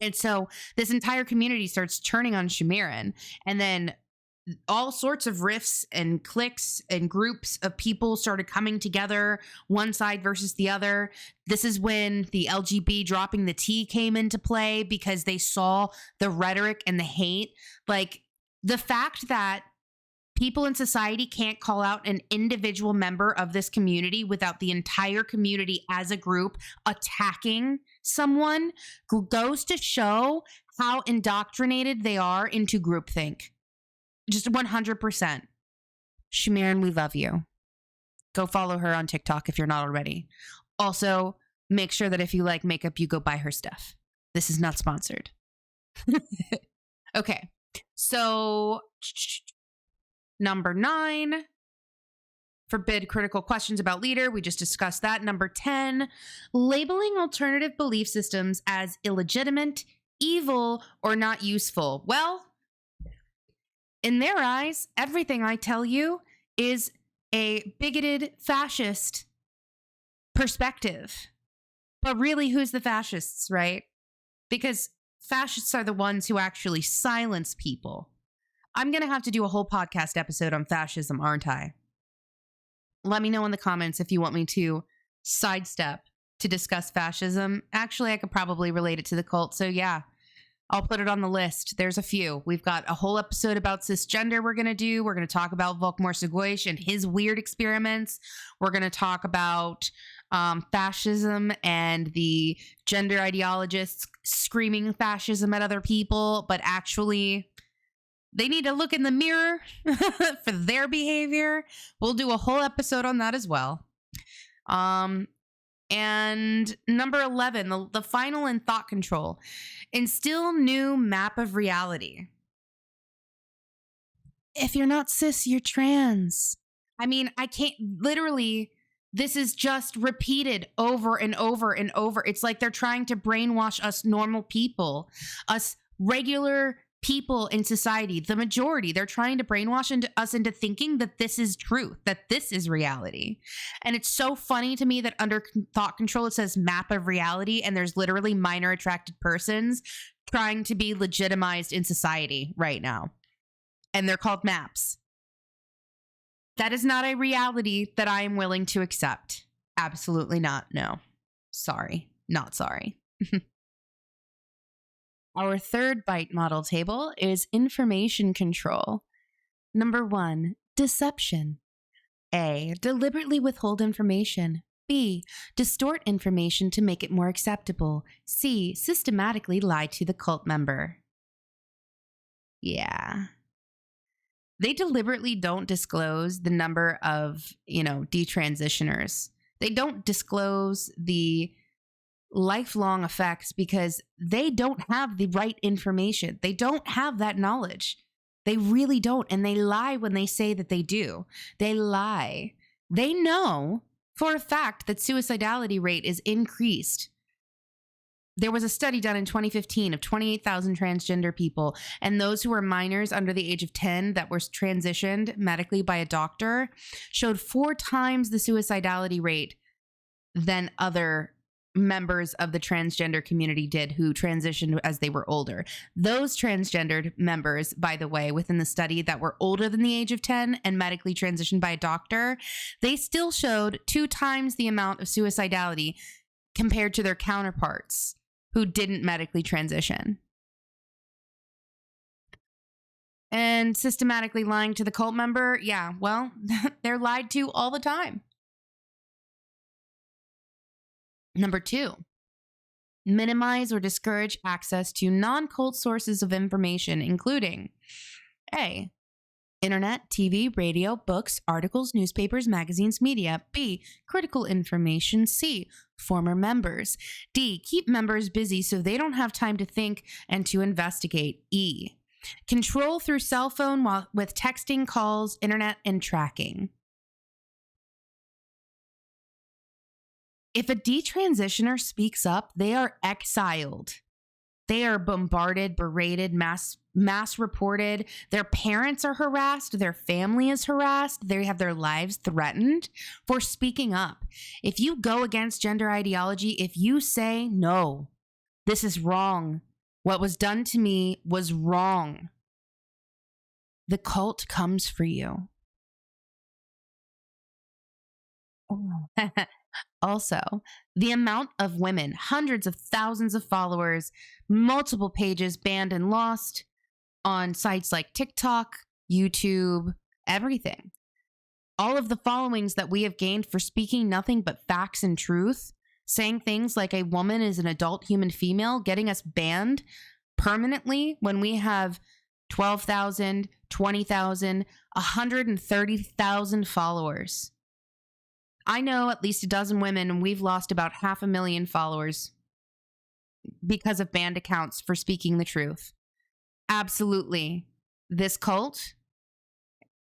And so this entire community starts turning on Shamiran, and then all sorts of rifts and cliques and groups of people started coming together, one side versus the other. This is when the LGB dropping the T came into play because they saw the rhetoric and the hate. Like, the fact that people in society can't call out an individual member of this community without the entire community as a group attacking someone goes to show how indoctrinated they are into groupthink. Just 100%. Shamiran, we love you. Go follow her on TikTok if you're not already. Also, make sure that if you like makeup, you go buy her stuff. This is not sponsored. Okay. So, number 9, forbid critical questions about leader. We just discussed that. Number 10, labeling alternative belief systems as illegitimate, evil, or not useful. Well, in their eyes, everything I tell you is a bigoted fascist perspective. But really, who's the fascists, right? Because fascists are the ones who actually silence people. I'm going to have to do a whole podcast episode on fascism, aren't I? Let me know in the comments if you want me to sidestep to discuss fascism. Actually, I could probably relate it to the cult. So yeah, I'll put it on the list. There's a few. We've got a whole episode about cisgender we're going to do. We're going to talk about Volkmar Seguish and his weird experiments. We're going to talk about fascism and the gender ideologists screaming fascism at other people, but actually they need to look in the mirror for their behavior. We'll do a whole episode on that as well. And number 11, the final in thought control. Instill new map of reality. If you're not cis, you're trans. I mean, I can't literally, this is just repeated over and over and over. It's like they're trying to brainwash us normal people, us regular people in society, the majority. They're trying to brainwash us into thinking that this is truth, that this is reality. And it's so funny to me that under thought control, it says map of reality, and there's literally minor attracted persons trying to be legitimized in society right now. And they're called maps. That is not a reality that I am willing to accept. Absolutely not. No. Sorry. Not sorry. Our third bite model table is information control. Number 1, deception. A, deliberately withhold information. B, distort information to make it more acceptable. C, systematically lie to the cult member. Yeah. They deliberately don't disclose the number of, detransitioners. They don't disclose the lifelong effects because they don't have the right information. They don't have that knowledge. They really don't. And they lie when they say that they do. They lie. They know for a fact that suicidality rate is increased. There was a study done in 2015 of 28,000 transgender people, and those who were minors under the age of 10 that were transitioned medically by a doctor showed 4 times the suicidality rate than other members of the transgender community did who transitioned as they were older. Those transgendered members, by the way, within the study that were older than the age of 10 and medically transitioned by a doctor, they still showed 2 times the amount of suicidality compared to their counterparts who didn't medically transition. And systematically lying to the cult member, yeah, well, they're lied to all the time. Number 2, minimize or discourage access to non-cult sources of information, including A, internet, TV, radio, books, articles, newspapers, magazines, media. B, critical information. C, former members. D, keep members busy so they don't have time to think and to investigate. E, control through cell phone with texting, calls, internet, and tracking. If a detransitioner speaks up, they are exiled. They are bombarded, berated, mass reported. Their parents are harassed. Their family is harassed. They have their lives threatened for speaking up. If you go against gender ideology, if you say, no, this is wrong, what was done to me was wrong, the cult comes for you. Also, the amount of women, hundreds of thousands of followers, multiple pages banned and lost on sites like TikTok, YouTube, everything. All of the followings that we have gained for speaking nothing but facts and truth, saying things like a woman is an adult human female, getting us banned permanently when we have 12,000, 20,000, 130,000 followers. I know at least a dozen women, and we've lost about 500,000 followers because of banned accounts for speaking the truth. Absolutely. This cult,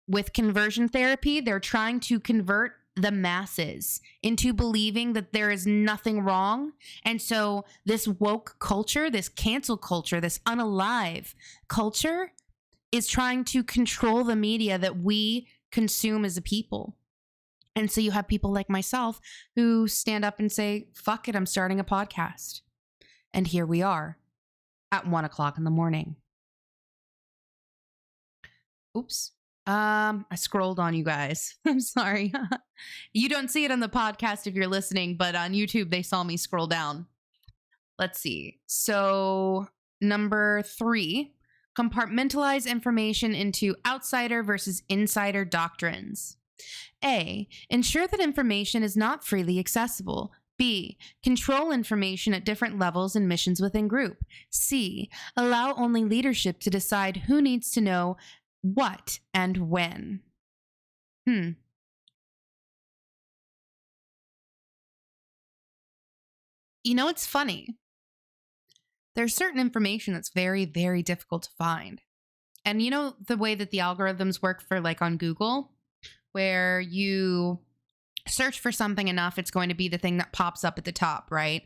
with conversion therapy, they're trying to convert the masses into believing that there is nothing wrong. And so this woke culture, this cancel culture, this unalive culture is trying to control the media that we consume as a people. And so you have people like myself who stand up and say, fuck it, I'm starting a podcast. And here we are at 1:00 in the morning. Oops. I scrolled on you guys. I'm sorry. You don't see it on the podcast if you're listening, but on YouTube, they saw me scroll down. Let's see. So, number 3, compartmentalize information into outsider versus insider doctrines. A, ensure that information is not freely accessible. B, control information at different levels and missions within group. C, allow only leadership to decide who needs to know what and when. You know, it's funny. There's certain information that's very, very difficult to find. And you know the way that the algorithms work for like on Google, where you search for something enough, it's going to be the thing that pops up at the top, right?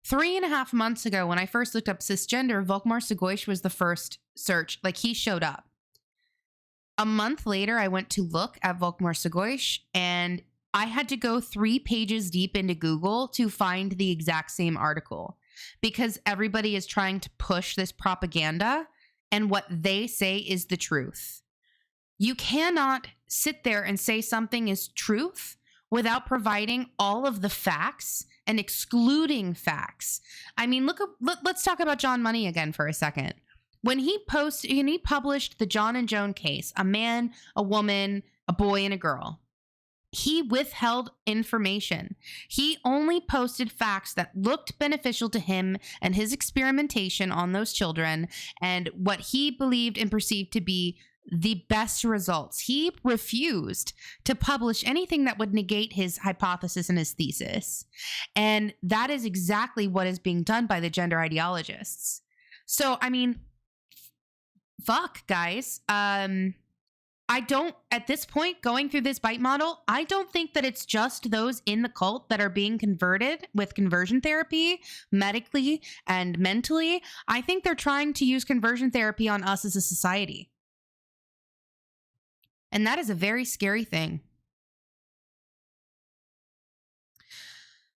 3.5 months ago, when I first looked up cisgender, Volkmar Sagoish was the first search. Like, he showed up. A month later, I went to look at Volkmar Sagoish, and I had to go 3 pages deep into Google to find the exact same article, because everybody is trying to push this propaganda, and what they say is the truth. You cannot sit there and say something is truth without providing all of the facts and excluding facts. I mean, let's talk about John Money again for a second. When he published the John and Joan case, a man, a woman, a boy, and a girl, he withheld information. He only posted facts that looked beneficial to him and his experimentation on those children and what he believed and perceived to be the best results. He refused to publish anything that would negate his hypothesis and his thesis. And that is exactly what is being done by the gender ideologists. So, I mean, fuck, guys. I don't, at this point, going through this bite model, I don't think that it's just those in the cult that are being converted with conversion therapy, medically and mentally. I think they're trying to use conversion therapy on us as a society. And that is a very scary thing.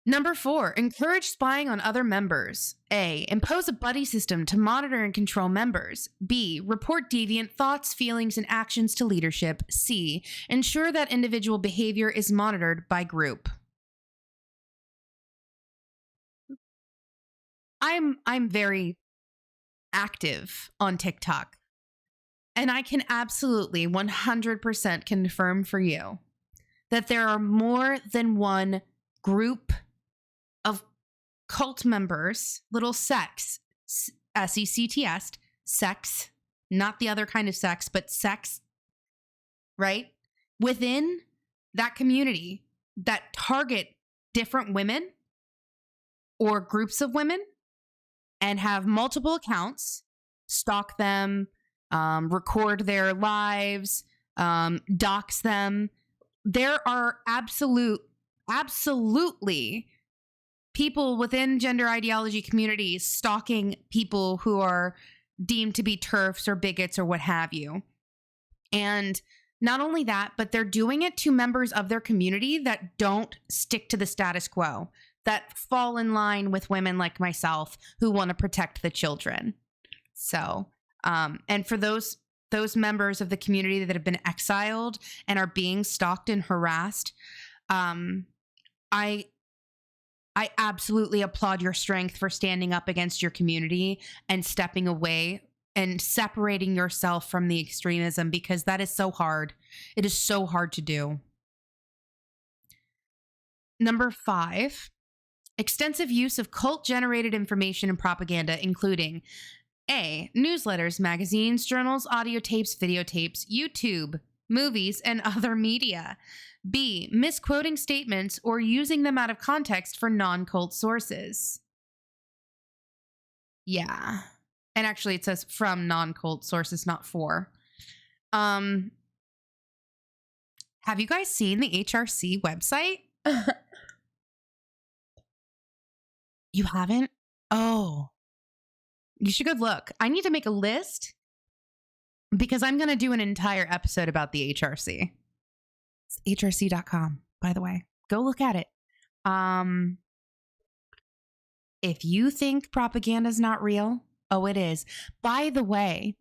Number 4, encourage spying on other members. A, impose a buddy system to monitor and control members. B, report deviant thoughts, feelings, and actions to leadership. C, ensure that individual behavior is monitored by group. I'm very active on TikTok. And I can absolutely 100% confirm for you that there are more than one group of cult members, little sects, S-E-C-T-S, sex, not the other kind of sex, but sex, right? Within that community that target different women or groups of women and have multiple accounts, stalk them, record their lives, dox them. There are absolutely people within gender ideology communities stalking people who are deemed to be TERFs or bigots or what have you. And not only that, but they're doing it to members of their community that don't stick to the status quo, that fall in line with women like myself who want to protect the children. So, and for those members of the community that have been exiled and are being stalked and harassed, I absolutely applaud your strength for standing up against your community and stepping away and separating yourself from the extremism, because that is so hard. It is so hard to do. Number 5, extensive use of cult-generated information and propaganda, including A, newsletters, magazines, journals, audio tapes, videotapes, YouTube, movies, and other media. B, misquoting statements or using them out of context for non-cult sources. Yeah. And actually it says from non-cult sources, not for. Have you guys seen the HRC website? You haven't? Oh. You should go look. I need to make a list because I'm going to do an entire episode about the HRC. It's hrc.com, by the way. Go look at it. If you think propaganda is not real, oh, it is. By the way,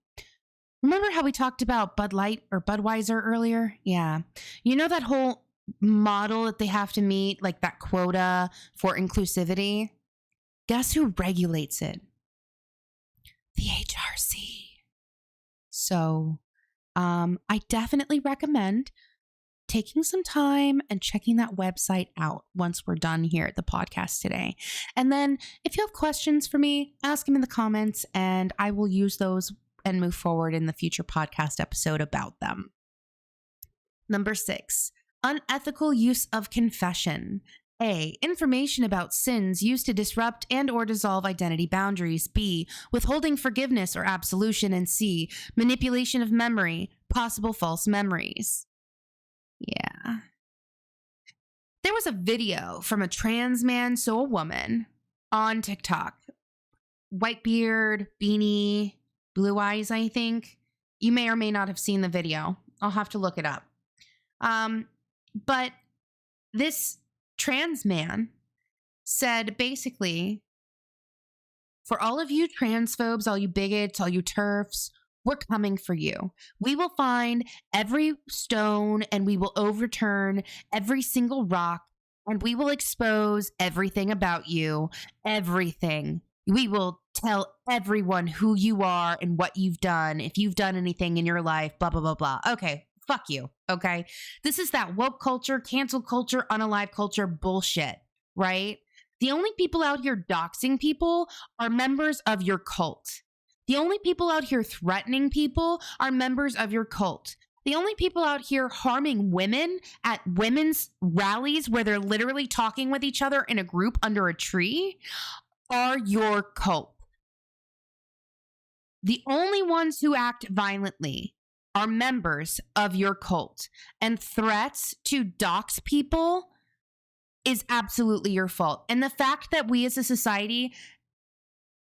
Remember how we talked about Bud Light or Budweiser earlier? Yeah. You know that whole model that they have to meet, like that quota for inclusivity? Guess who regulates it? The HRC. So I definitely recommend taking some time and checking that website out once we're done here at the podcast today. And then if you have questions for me, ask them in the comments and I will use those and move forward in the future podcast episode about them. Number 6, unethical use of confession. A, information about sins used to disrupt and or dissolve identity boundaries. B, withholding forgiveness or absolution. And C, manipulation of memory, possible false memories. Yeah. There was a video from a trans man, so a woman, on TikTok. White beard, beanie, blue eyes, I think. You may or may not have seen the video. I'll have to look it up. But this trans man said basically, for all of you transphobes, all you bigots, all you TERFs, we're coming for you. We will find every stone and we will overturn every single rock and we will expose everything about you, everything. We will tell everyone who you are and what you've done. If you've done anything in your life, blah, blah, blah, blah. Okay, fuck you, okay? This is that woke culture, cancel culture, unalive culture bullshit, right? The only people out here doxing people are members of your cult. The only people out here threatening people are members of your cult. The only people out here harming women at women's rallies where they're literally talking with each other in a group under a tree are your cult. The only ones who act violently are members of your cult. And threats to dox people is absolutely your fault. And the fact that we as a society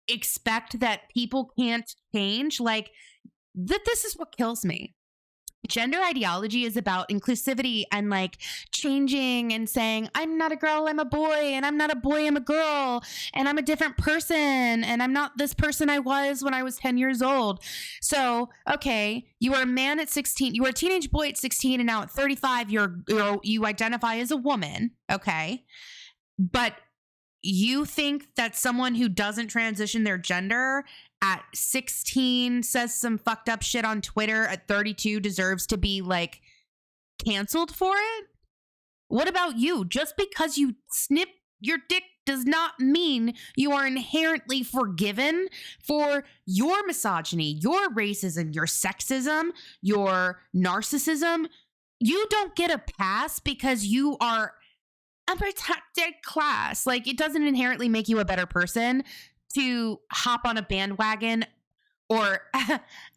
expect that people can't change, like this is what kills me. Gender ideology is about inclusivity and like changing and saying, I'm not a girl, I'm a boy, and I'm not a boy, I'm a girl, and I'm a different person, and I'm not this person I was when I was 10 years old. So, okay, you were a man at 16, you were a teenage boy at 16, and now at 35, you identify as a woman, okay? But you think that someone who doesn't transition their gender at 16 says some fucked up shit on Twitter at 32 deserves to be like canceled for it? What about you? Just because you snip your dick does not mean you are inherently forgiven for your misogyny, your racism, your sexism, your narcissism. You don't get a pass because you are a protected class. Like, it doesn't inherently make you a better person to hop on a bandwagon or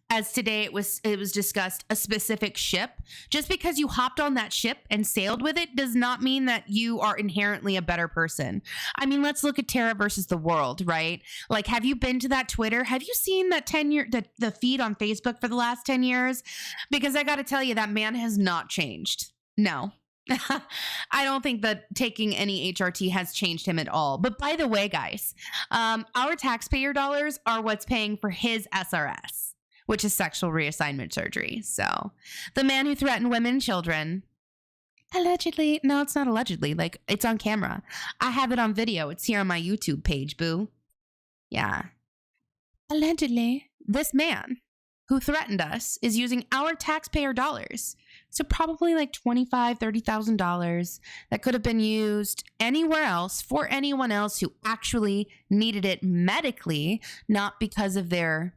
as today it was discussed, a specific ship. Just because you hopped on that ship and sailed with it does not mean that you are inherently a better person. I mean, let's look at Terra versus the world, right? Like, have you been to that Twitter? Have you seen that 10-year the feed on Facebook for the last 10 years? Because I got to tell you, that man has not changed. No. I don't think that taking any HRT has changed him at all. But by the way, guys, our taxpayer dollars are what's paying for his SRS, which is sexual reassignment surgery. So the man who threatened women and children, allegedly, no, it's not allegedly, like, it's on camera. I have it on video. It's here on my YouTube page, boo. Yeah. Allegedly, this man who threatened us is using our taxpayer dollars. So probably like $25,000, $30,000 that could have been used anywhere else for anyone else who actually needed it medically, not because of their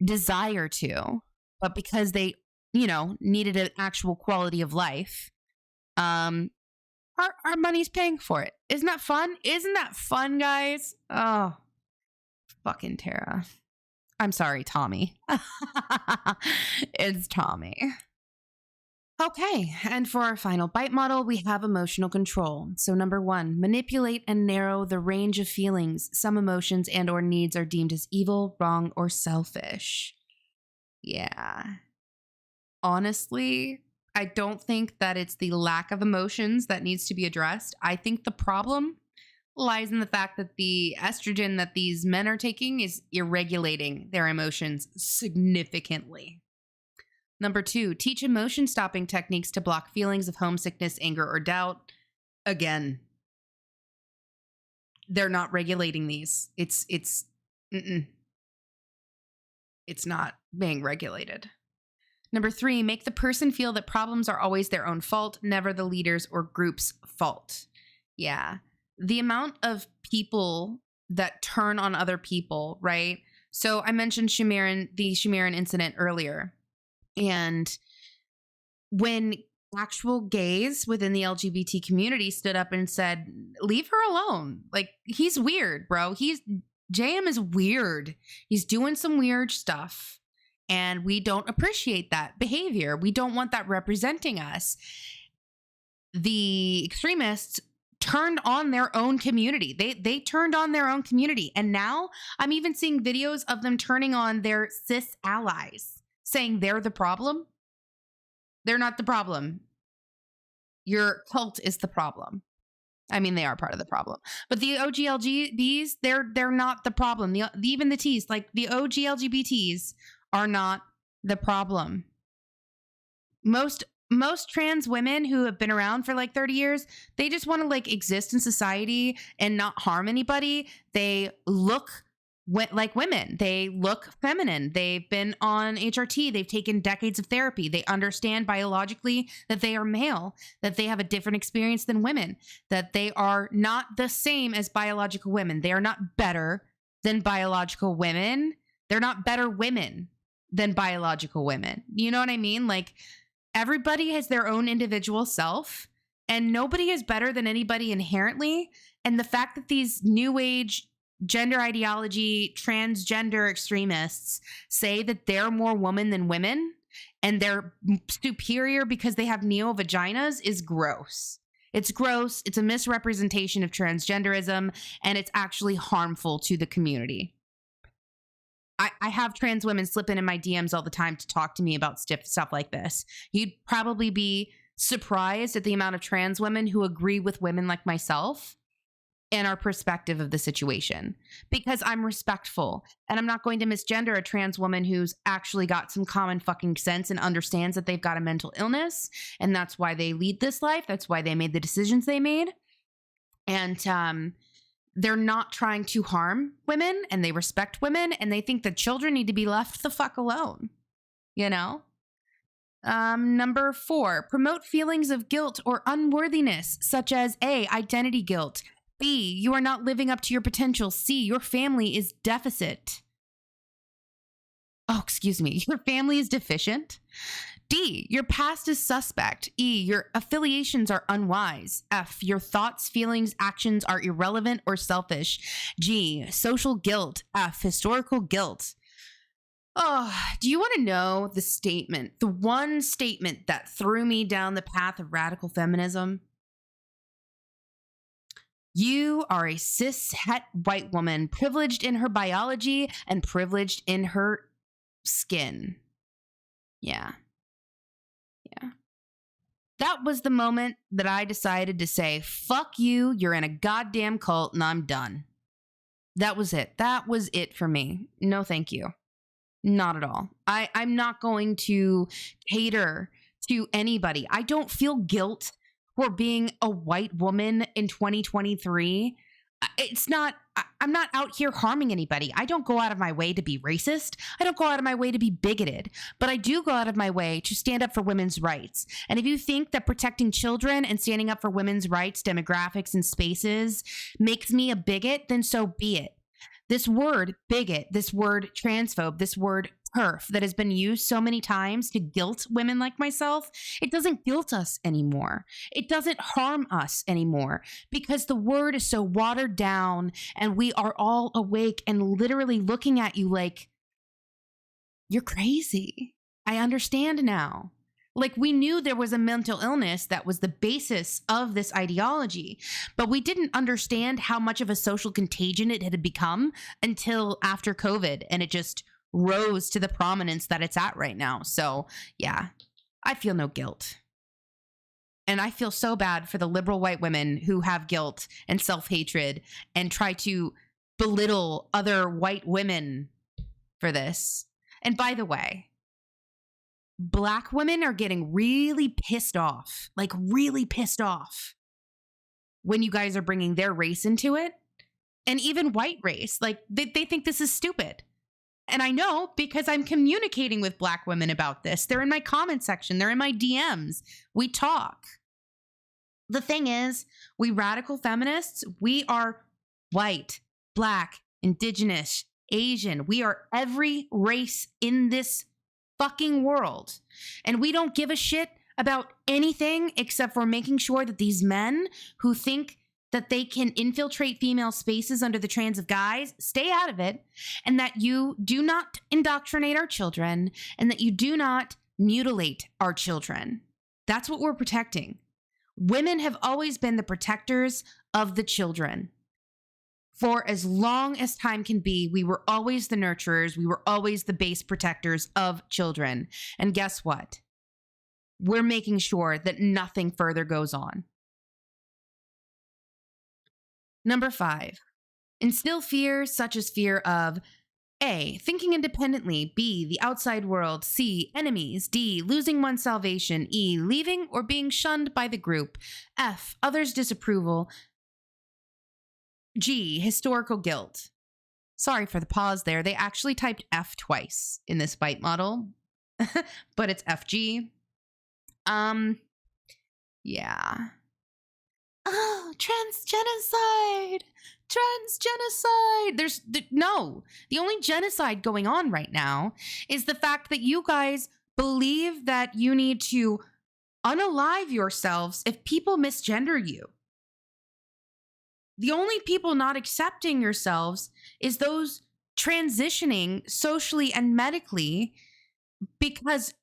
desire to, but because they, needed an actual quality of life. Our money's paying for it. Isn't that fun? Isn't that fun, guys? Oh, fucking Tara. I'm sorry, Tommy. It's Tommy. Okay, and for our final bite model, we have emotional control. So number 1, manipulate and narrow the range of feelings. Some emotions and or needs are deemed as evil, wrong, or selfish. Yeah. Honestly, I don't think that it's the lack of emotions that needs to be addressed. I think the problem lies in the fact that the estrogen that these men are taking is irregulating their emotions significantly. Number 2, teach emotion stopping techniques to block feelings of homesickness, anger, or doubt. Again, they're not regulating these. It's not being regulated. Number 3, make the person feel that problems are always their own fault, never the leader's or group's fault. Yeah. The amount of people that turn on other people, right? So I mentioned the Shamiran incident earlier. And when actual gays within the LGBT community stood up and said, leave her alone. Like, he's weird, bro. JM is weird. He's doing some weird stuff. And we don't appreciate that behavior. We don't want that representing us. The extremists turned on their own community. They turned on their own community. And now I'm even seeing videos of them turning on their cis allies, saying they're the problem. They're not the problem. Your cult is the problem. I mean, they are part of the problem. But the OGLGBs, they're not the problem. Even the Ts, like the OGLGBTs, are not the problem. Most trans women who have been around for like 30 years, they just want to like exist in society and not harm anybody. They look like women. They look feminine. They've been on HRT. They've taken decades of therapy. They understand biologically that they are male, that they have a different experience than women, that they are not the same as biological women. They are not better than biological women. They're not better women than biological women. You know what I mean? Like, everybody has their own individual self, and nobody is better than anybody inherently. And the fact that these new age gender ideology, transgender extremists say that they're more woman than women and they're superior because they have neo vaginas is gross. It's gross. It's a misrepresentation of transgenderism, and it's actually harmful to the community. I have trans women slip in my DMs all the time to talk to me about stuff like this. You'd probably be surprised at the amount of trans women who agree with women like myself and our perspective of the situation, because I'm respectful and I'm not going to misgender a trans woman who's actually got some common fucking sense and understands that they've got a mental illness, and that's why they lead this life. That's why they made the decisions they made. And they're not trying to harm women, and they respect women, and they think that children need to be left the fuck alone, you know? Number 4, promote feelings of guilt or unworthiness, such as A, identity guilt. B, you are not living up to your potential. C, your family is deficit. Oh, excuse me. Your family is deficient. D, your past is suspect. E, your affiliations are unwise. F, your thoughts, feelings, actions are irrelevant or selfish. G, social guilt. F, historical guilt. Oh, do you want to know the one statement that threw me down the path of radical feminism? You are a cis-het white woman, privileged in her biology and privileged in her skin. Yeah. That was the moment that I decided to say, fuck you, you're in a goddamn cult, and I'm done. That was it. That was it for me. No, thank you. Not at all. I'm not going to cater to anybody. I don't feel guilt for being a white woman in 2023. I'm not out here harming anybody. I don't go out of my way to be racist. I don't go out of my way to be bigoted, but I do go out of my way to stand up for women's rights. And if you think that protecting children and standing up for women's rights, demographics, and spaces makes me a bigot, then so be it. This word bigot, this word transphobe, this word TERF that has been used so many times to guilt women like myself, it doesn't guilt us anymore. It doesn't harm us anymore, because the word is so watered down and we are all awake and literally looking at you like, you're crazy. I understand now. Like, we knew there was a mental illness that was the basis of this ideology, but we didn't understand how much of a social contagion it had become until after COVID, and it just rose to the prominence that it's at right now. So yeah, I feel no guilt. And I feel so bad for the liberal white women who have guilt and self-hatred and try to belittle other white women for this. And by the way, Black women are getting really pissed off, like really pissed off when you guys are bringing their race into it. And even white race, like they think this is stupid. And I know because I'm communicating with Black women about this. They're in my comment section. They're in my DMs. We talk. The thing is, we radical feminists, we are white, Black, Indigenous, Asian. We are every race in this fucking world. And we don't give a shit about anything except for making sure that these men who think that they can infiltrate female spaces under the trans of guys, stay out of it, and that you do not indoctrinate our children, and that you do not mutilate our children. That's what we're protecting. Women have always been the protectors of the children. For as long as time can be, we were always the nurturers. We were always the base protectors of children. And guess what? We're making sure that nothing further goes on. Number 5, instill fear such as fear of A, thinking independently, B, the outside world, C, enemies, D, losing one's salvation, E, leaving or being shunned by the group, F, others' disapproval, G, historical guilt. Sorry for the pause there. They actually typed F twice in this bite model, but it's FG. Yeah. Oh, transgenocide. No, the only genocide going on right now is the fact that you guys believe that you need to unalive yourselves if people misgender you. The only people not accepting yourselves is those transitioning socially and medically because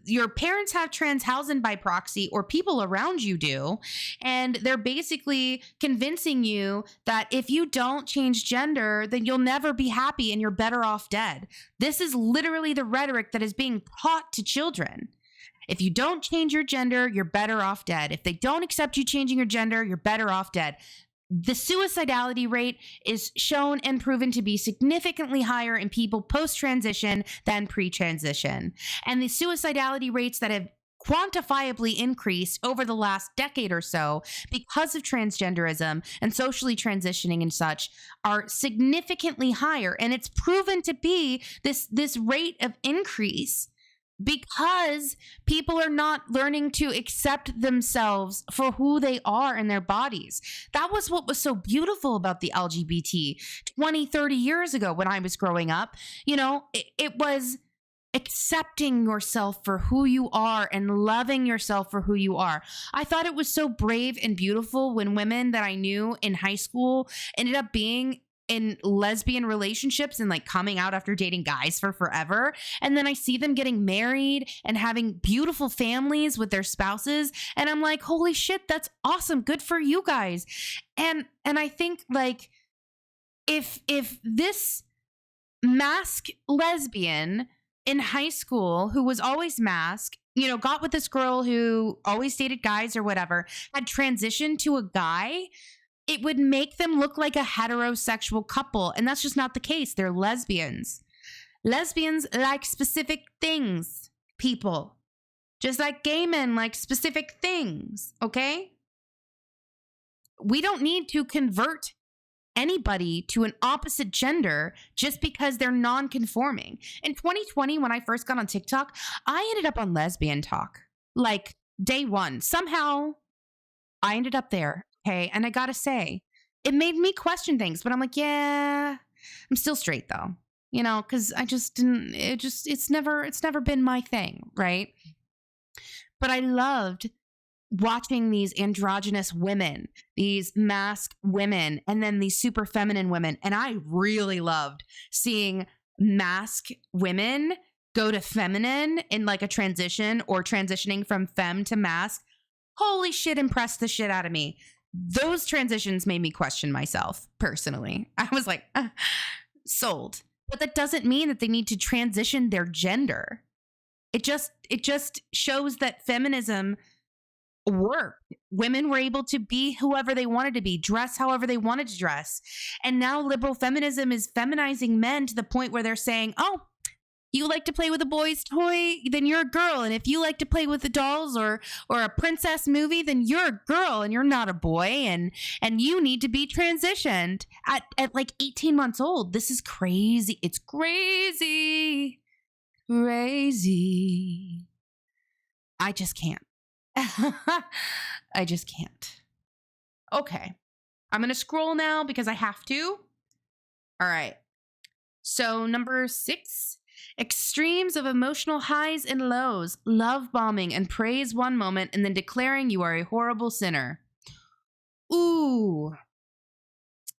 your parents have Transhausen by proxy or people around you do, and they're basically convincing you that if you don't change gender, then you'll never be happy and you're better off dead. This is literally the rhetoric that is being taught to children. If you don't change your gender, you're better off dead. If they don't accept you changing your gender, you're better off dead. The suicidality rate is shown and proven to be significantly higher in people post-transition than pre-transition. And the suicidality rates that have quantifiably increased over the last decade or so because of transgenderism and socially transitioning and such are significantly higher. And it's proven to be this rate of increase because people are not learning to accept themselves for who they are in their bodies. That was what was so beautiful about the LGBT 20, 30 years ago when I was growing up. You know, it was accepting yourself for who you are and loving yourself for who you are. I thought it was so brave and beautiful when women that I knew in high school ended up being in lesbian relationships and like coming out after dating guys for forever. And then I see them getting married and having beautiful families with their spouses. And I'm like, holy shit, that's awesome. Good for you guys. And I think like if this masked lesbian in high school who was always masked, you know, got with this girl who always dated guys or whatever, had transitioned to a guy, it would make them look like a heterosexual couple. And that's just not the case. They're lesbians. Lesbians like specific things, people. Just like gay men like specific things, okay? We don't need to convert anybody to an opposite gender just because they're non-conforming. In 2020, when I first got on TikTok, I ended up on Lesbian Talk. Like day one. Somehow, I ended up there. Okay, and I gotta say, it made me question things, but I'm like, yeah, I'm still straight though, you know, because I just didn't. It's never been my thing, right? But I loved watching these androgynous women, these masked women, and then these super feminine women, and I really loved seeing masked women go to feminine in like a transition or transitioning from femme to mask. Holy shit, impressed the shit out of me. Those transitions made me question myself personally. I was like, sold. But that doesn't mean that they need to transition their gender. It just shows that feminism worked. Women were able to be whoever they wanted to be, dress however they wanted to dress. And now liberal feminism is feminizing men to the point where they're saying, oh, you like to play with a boy's toy, then you're a girl. And if you like to play with the dolls or a princess movie, then you're a girl and you're not a boy. And you need to be transitioned at like 18 months old. This is crazy. It's crazy. Crazy. I just can't. I just can't. Okay. I'm going to scroll now because I have to. All right. So number 6, extremes of emotional highs and lows, love bombing and praise one moment and then declaring you are a horrible sinner. Ooh.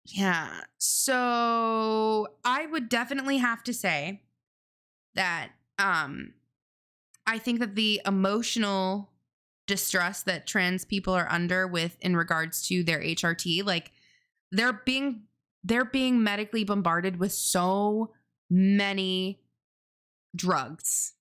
Yeah. So I would definitely have to say that I think that the emotional distress that trans people are under in regards to their HRT, like they're being medically bombarded with so many drugs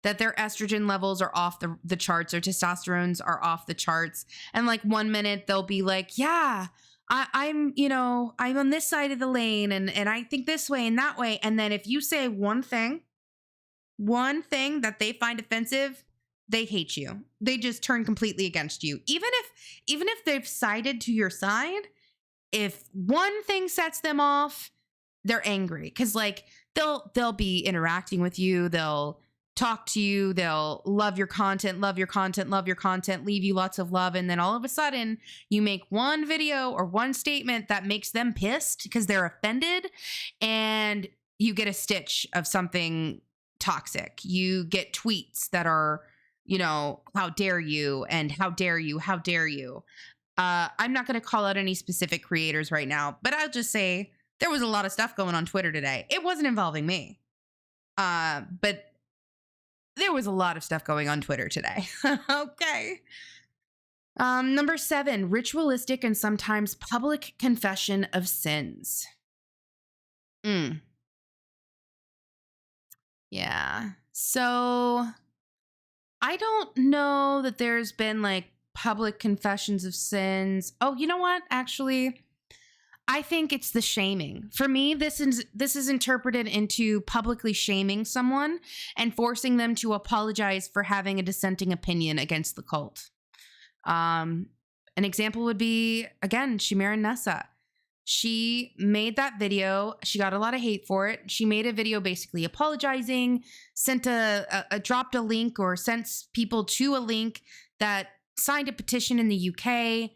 that their estrogen levels are off the charts, their testosterones are off the charts. And like 1 minute they'll be like, yeah, I'm on this side of the lane and I think this way and that way. And then if you say one thing that they find offensive, they hate you. They just turn completely against you. Even if they've sided to your side, if one thing sets them off, they're angry. Cause like they'll be interacting with you. They'll talk to you. They'll love your content, leave you lots of love. And then all of a sudden you make one video or one statement that makes them pissed because they're offended and you get a stitch of something toxic. You get tweets that are, how dare you and how dare you. I'm not going to call out any specific creators right now, but I'll just say there was a lot of stuff going on Twitter today. It wasn't involving me. But there was a lot of stuff going on Twitter today. Okay. Number 7, ritualistic and sometimes public confession of sins. Yeah. So I don't know that there's been like public confessions of sins. Oh, you know what? Actually, I think it's the shaming. For me, this is interpreted into publicly shaming someone and forcing them to apologize for having a dissenting opinion against the cult. An example would be, again, Shamira Nessa. She made that video. She got a lot of hate for it. She made a video basically apologizing, dropped a link or sent people to a link that signed a petition in the UK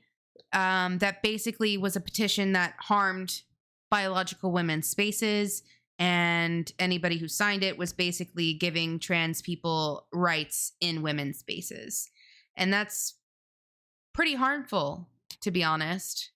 that basically was a petition that harmed biological women's spaces. And anybody who signed it was basically giving trans people rights in women's spaces. And that's pretty harmful, to be honest.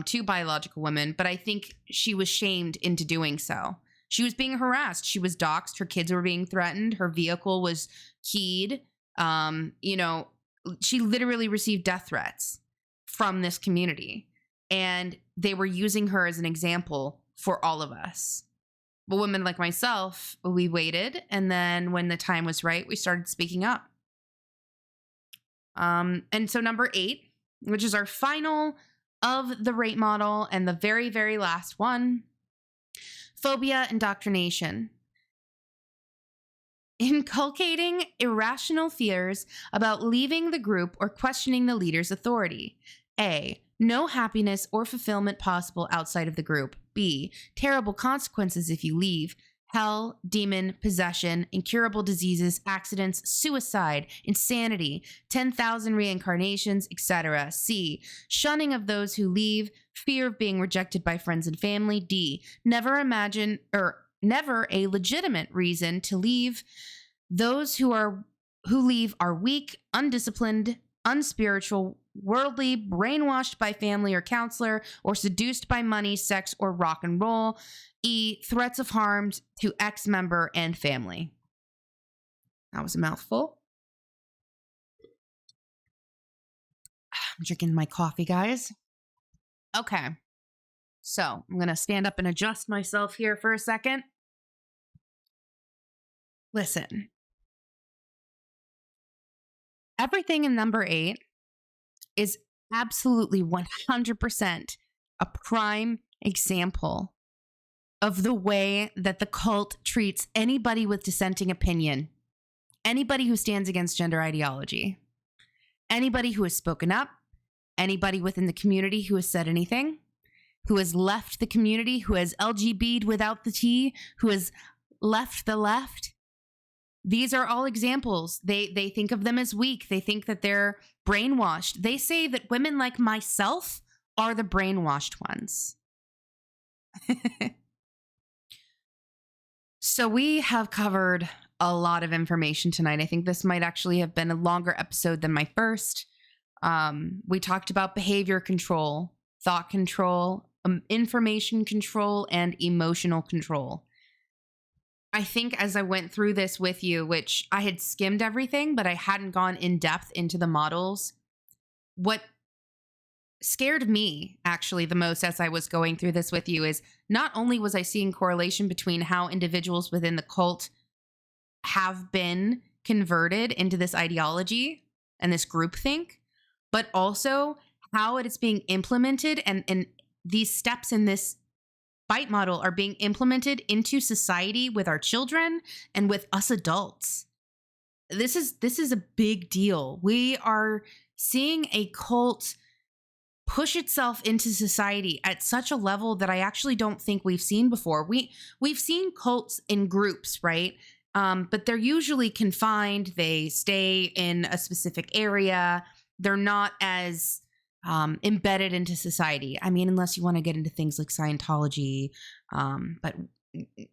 To biological women, but I think she was shamed into doing so. She was being harassed. She was doxxed. Her kids were being threatened. Her vehicle was keyed. She literally received death threats from this community, and they were using her as an example for all of us. But women like myself, we waited, and then when the time was right, we started speaking up. And so number 8, which is our final of the rate model and the very, very last one, phobia indoctrination. Inculcating irrational fears about leaving the group or questioning the leader's authority. A, no happiness or fulfillment possible outside of the group. B, terrible consequences if you leave. Hell, demon, possession, incurable diseases, accidents, suicide, insanity, 10,000 reincarnations, etc. C, shunning of those who leave, fear of being rejected by friends and family. D, never a legitimate reason to leave. Those who leave are weak, undisciplined, unspiritual, worldly, brainwashed by family or counselor, or seduced by money, sex, or rock and roll. E, threats of harm to ex-member and family. That was a mouthful. I'm drinking my coffee, guys. Okay. So I'm going to stand up and adjust myself here for a second. Listen. Everything in number 8 is absolutely 100% a prime example of the way that the cult treats anybody with dissenting opinion, anybody who stands against gender ideology, anybody who has spoken up, anybody within the community who has said anything, who has left the community, who has LGBT'd without the T, who has left the left. These are all examples. They think of them as weak. They think that they're brainwashed. They say that women like myself are the brainwashed ones. So we have covered a lot of information tonight. I think this might actually have been a longer episode than my first. We talked about behavior control, thought control, information control, and emotional control. I think as I went through this with you, which I had skimmed everything, but I hadn't gone in depth into the models, what scared me actually the most as I was going through this with you is not only was I seeing correlation between how individuals within the cult have been converted into this ideology and this groupthink, but also how it is being implemented and these steps in this bite model are being implemented into society with our children and with us adults. This is a big deal. We are seeing a cult push itself into society at such a level that I actually don't think we've seen before. We've seen cults in groups, right? But they're usually confined. They stay in a specific area. They're not as embedded into society. I mean, unless you want to get into things like Scientology, but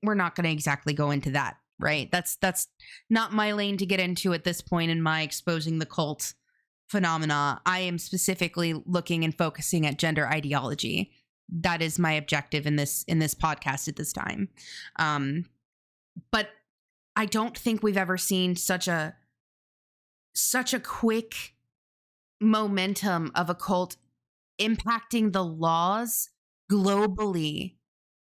we're not going to exactly go into that, right? That's not my lane to get into at this point in my exposing the cult phenomena. I am specifically looking and focusing at gender ideology. That is my objective in this podcast at this time. But I don't think we've ever seen such a quick momentum of a cult impacting the laws globally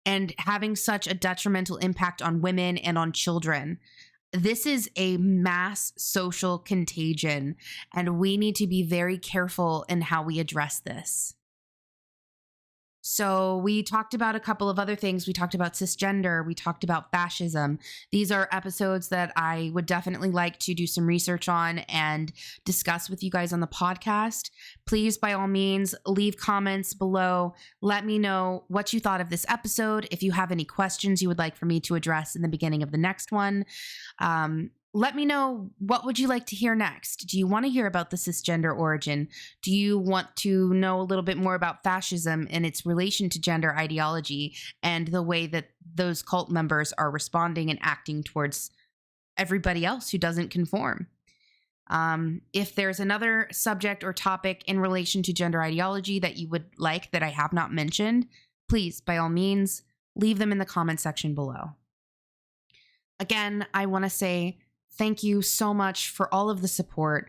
and having such a detrimental impact on women and on children. This is a mass social contagion, and we need to be very careful in how we address this. So we talked about a couple of other things. We talked about cisgender. We talked about fascism. These are episodes that I would definitely like to do some research on and discuss with you guys on the podcast. Please, by all means, leave comments below. Let me know what you thought of this episode. If you have any questions you would like for me to address in the beginning of the next one, let me know, what would you like to hear next? Do you want to hear about the cisgender origin? Do you want to know a little bit more about fascism and its relation to gender ideology and the way that those cult members are responding and acting towards everybody else who doesn't conform? If there's another subject or topic in relation to gender ideology that you would like that I have not mentioned, please, by all means, leave them in the comment section below. Again, I want to say thank you so much for all of the support.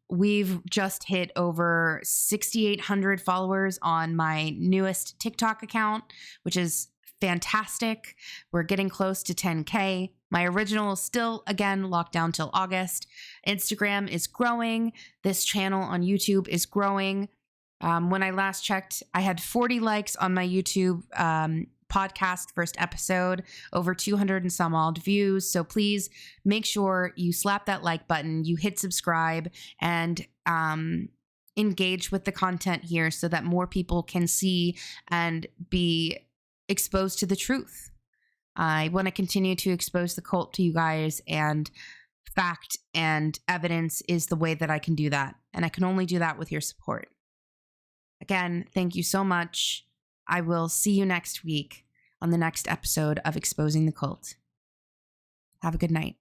We've just hit over 6,800 followers on my newest TikTok account, which is fantastic. We're getting close to 10K. My original is still, again, locked down till August. Instagram is growing. This channel on YouTube is growing. When I last checked, I had 40 likes on my YouTube podcast first episode, over 200 and some odd views. So please make sure you slap that like button, you hit subscribe, and engage with the content here so that more people can see and be exposed to the truth. I want to continue to expose the cult to you guys, and fact and evidence is the way that I can do that. And I can only do that with your support. Again, thank you so much. I will see you next week on the next episode of Exposing the Cult. Have a good night.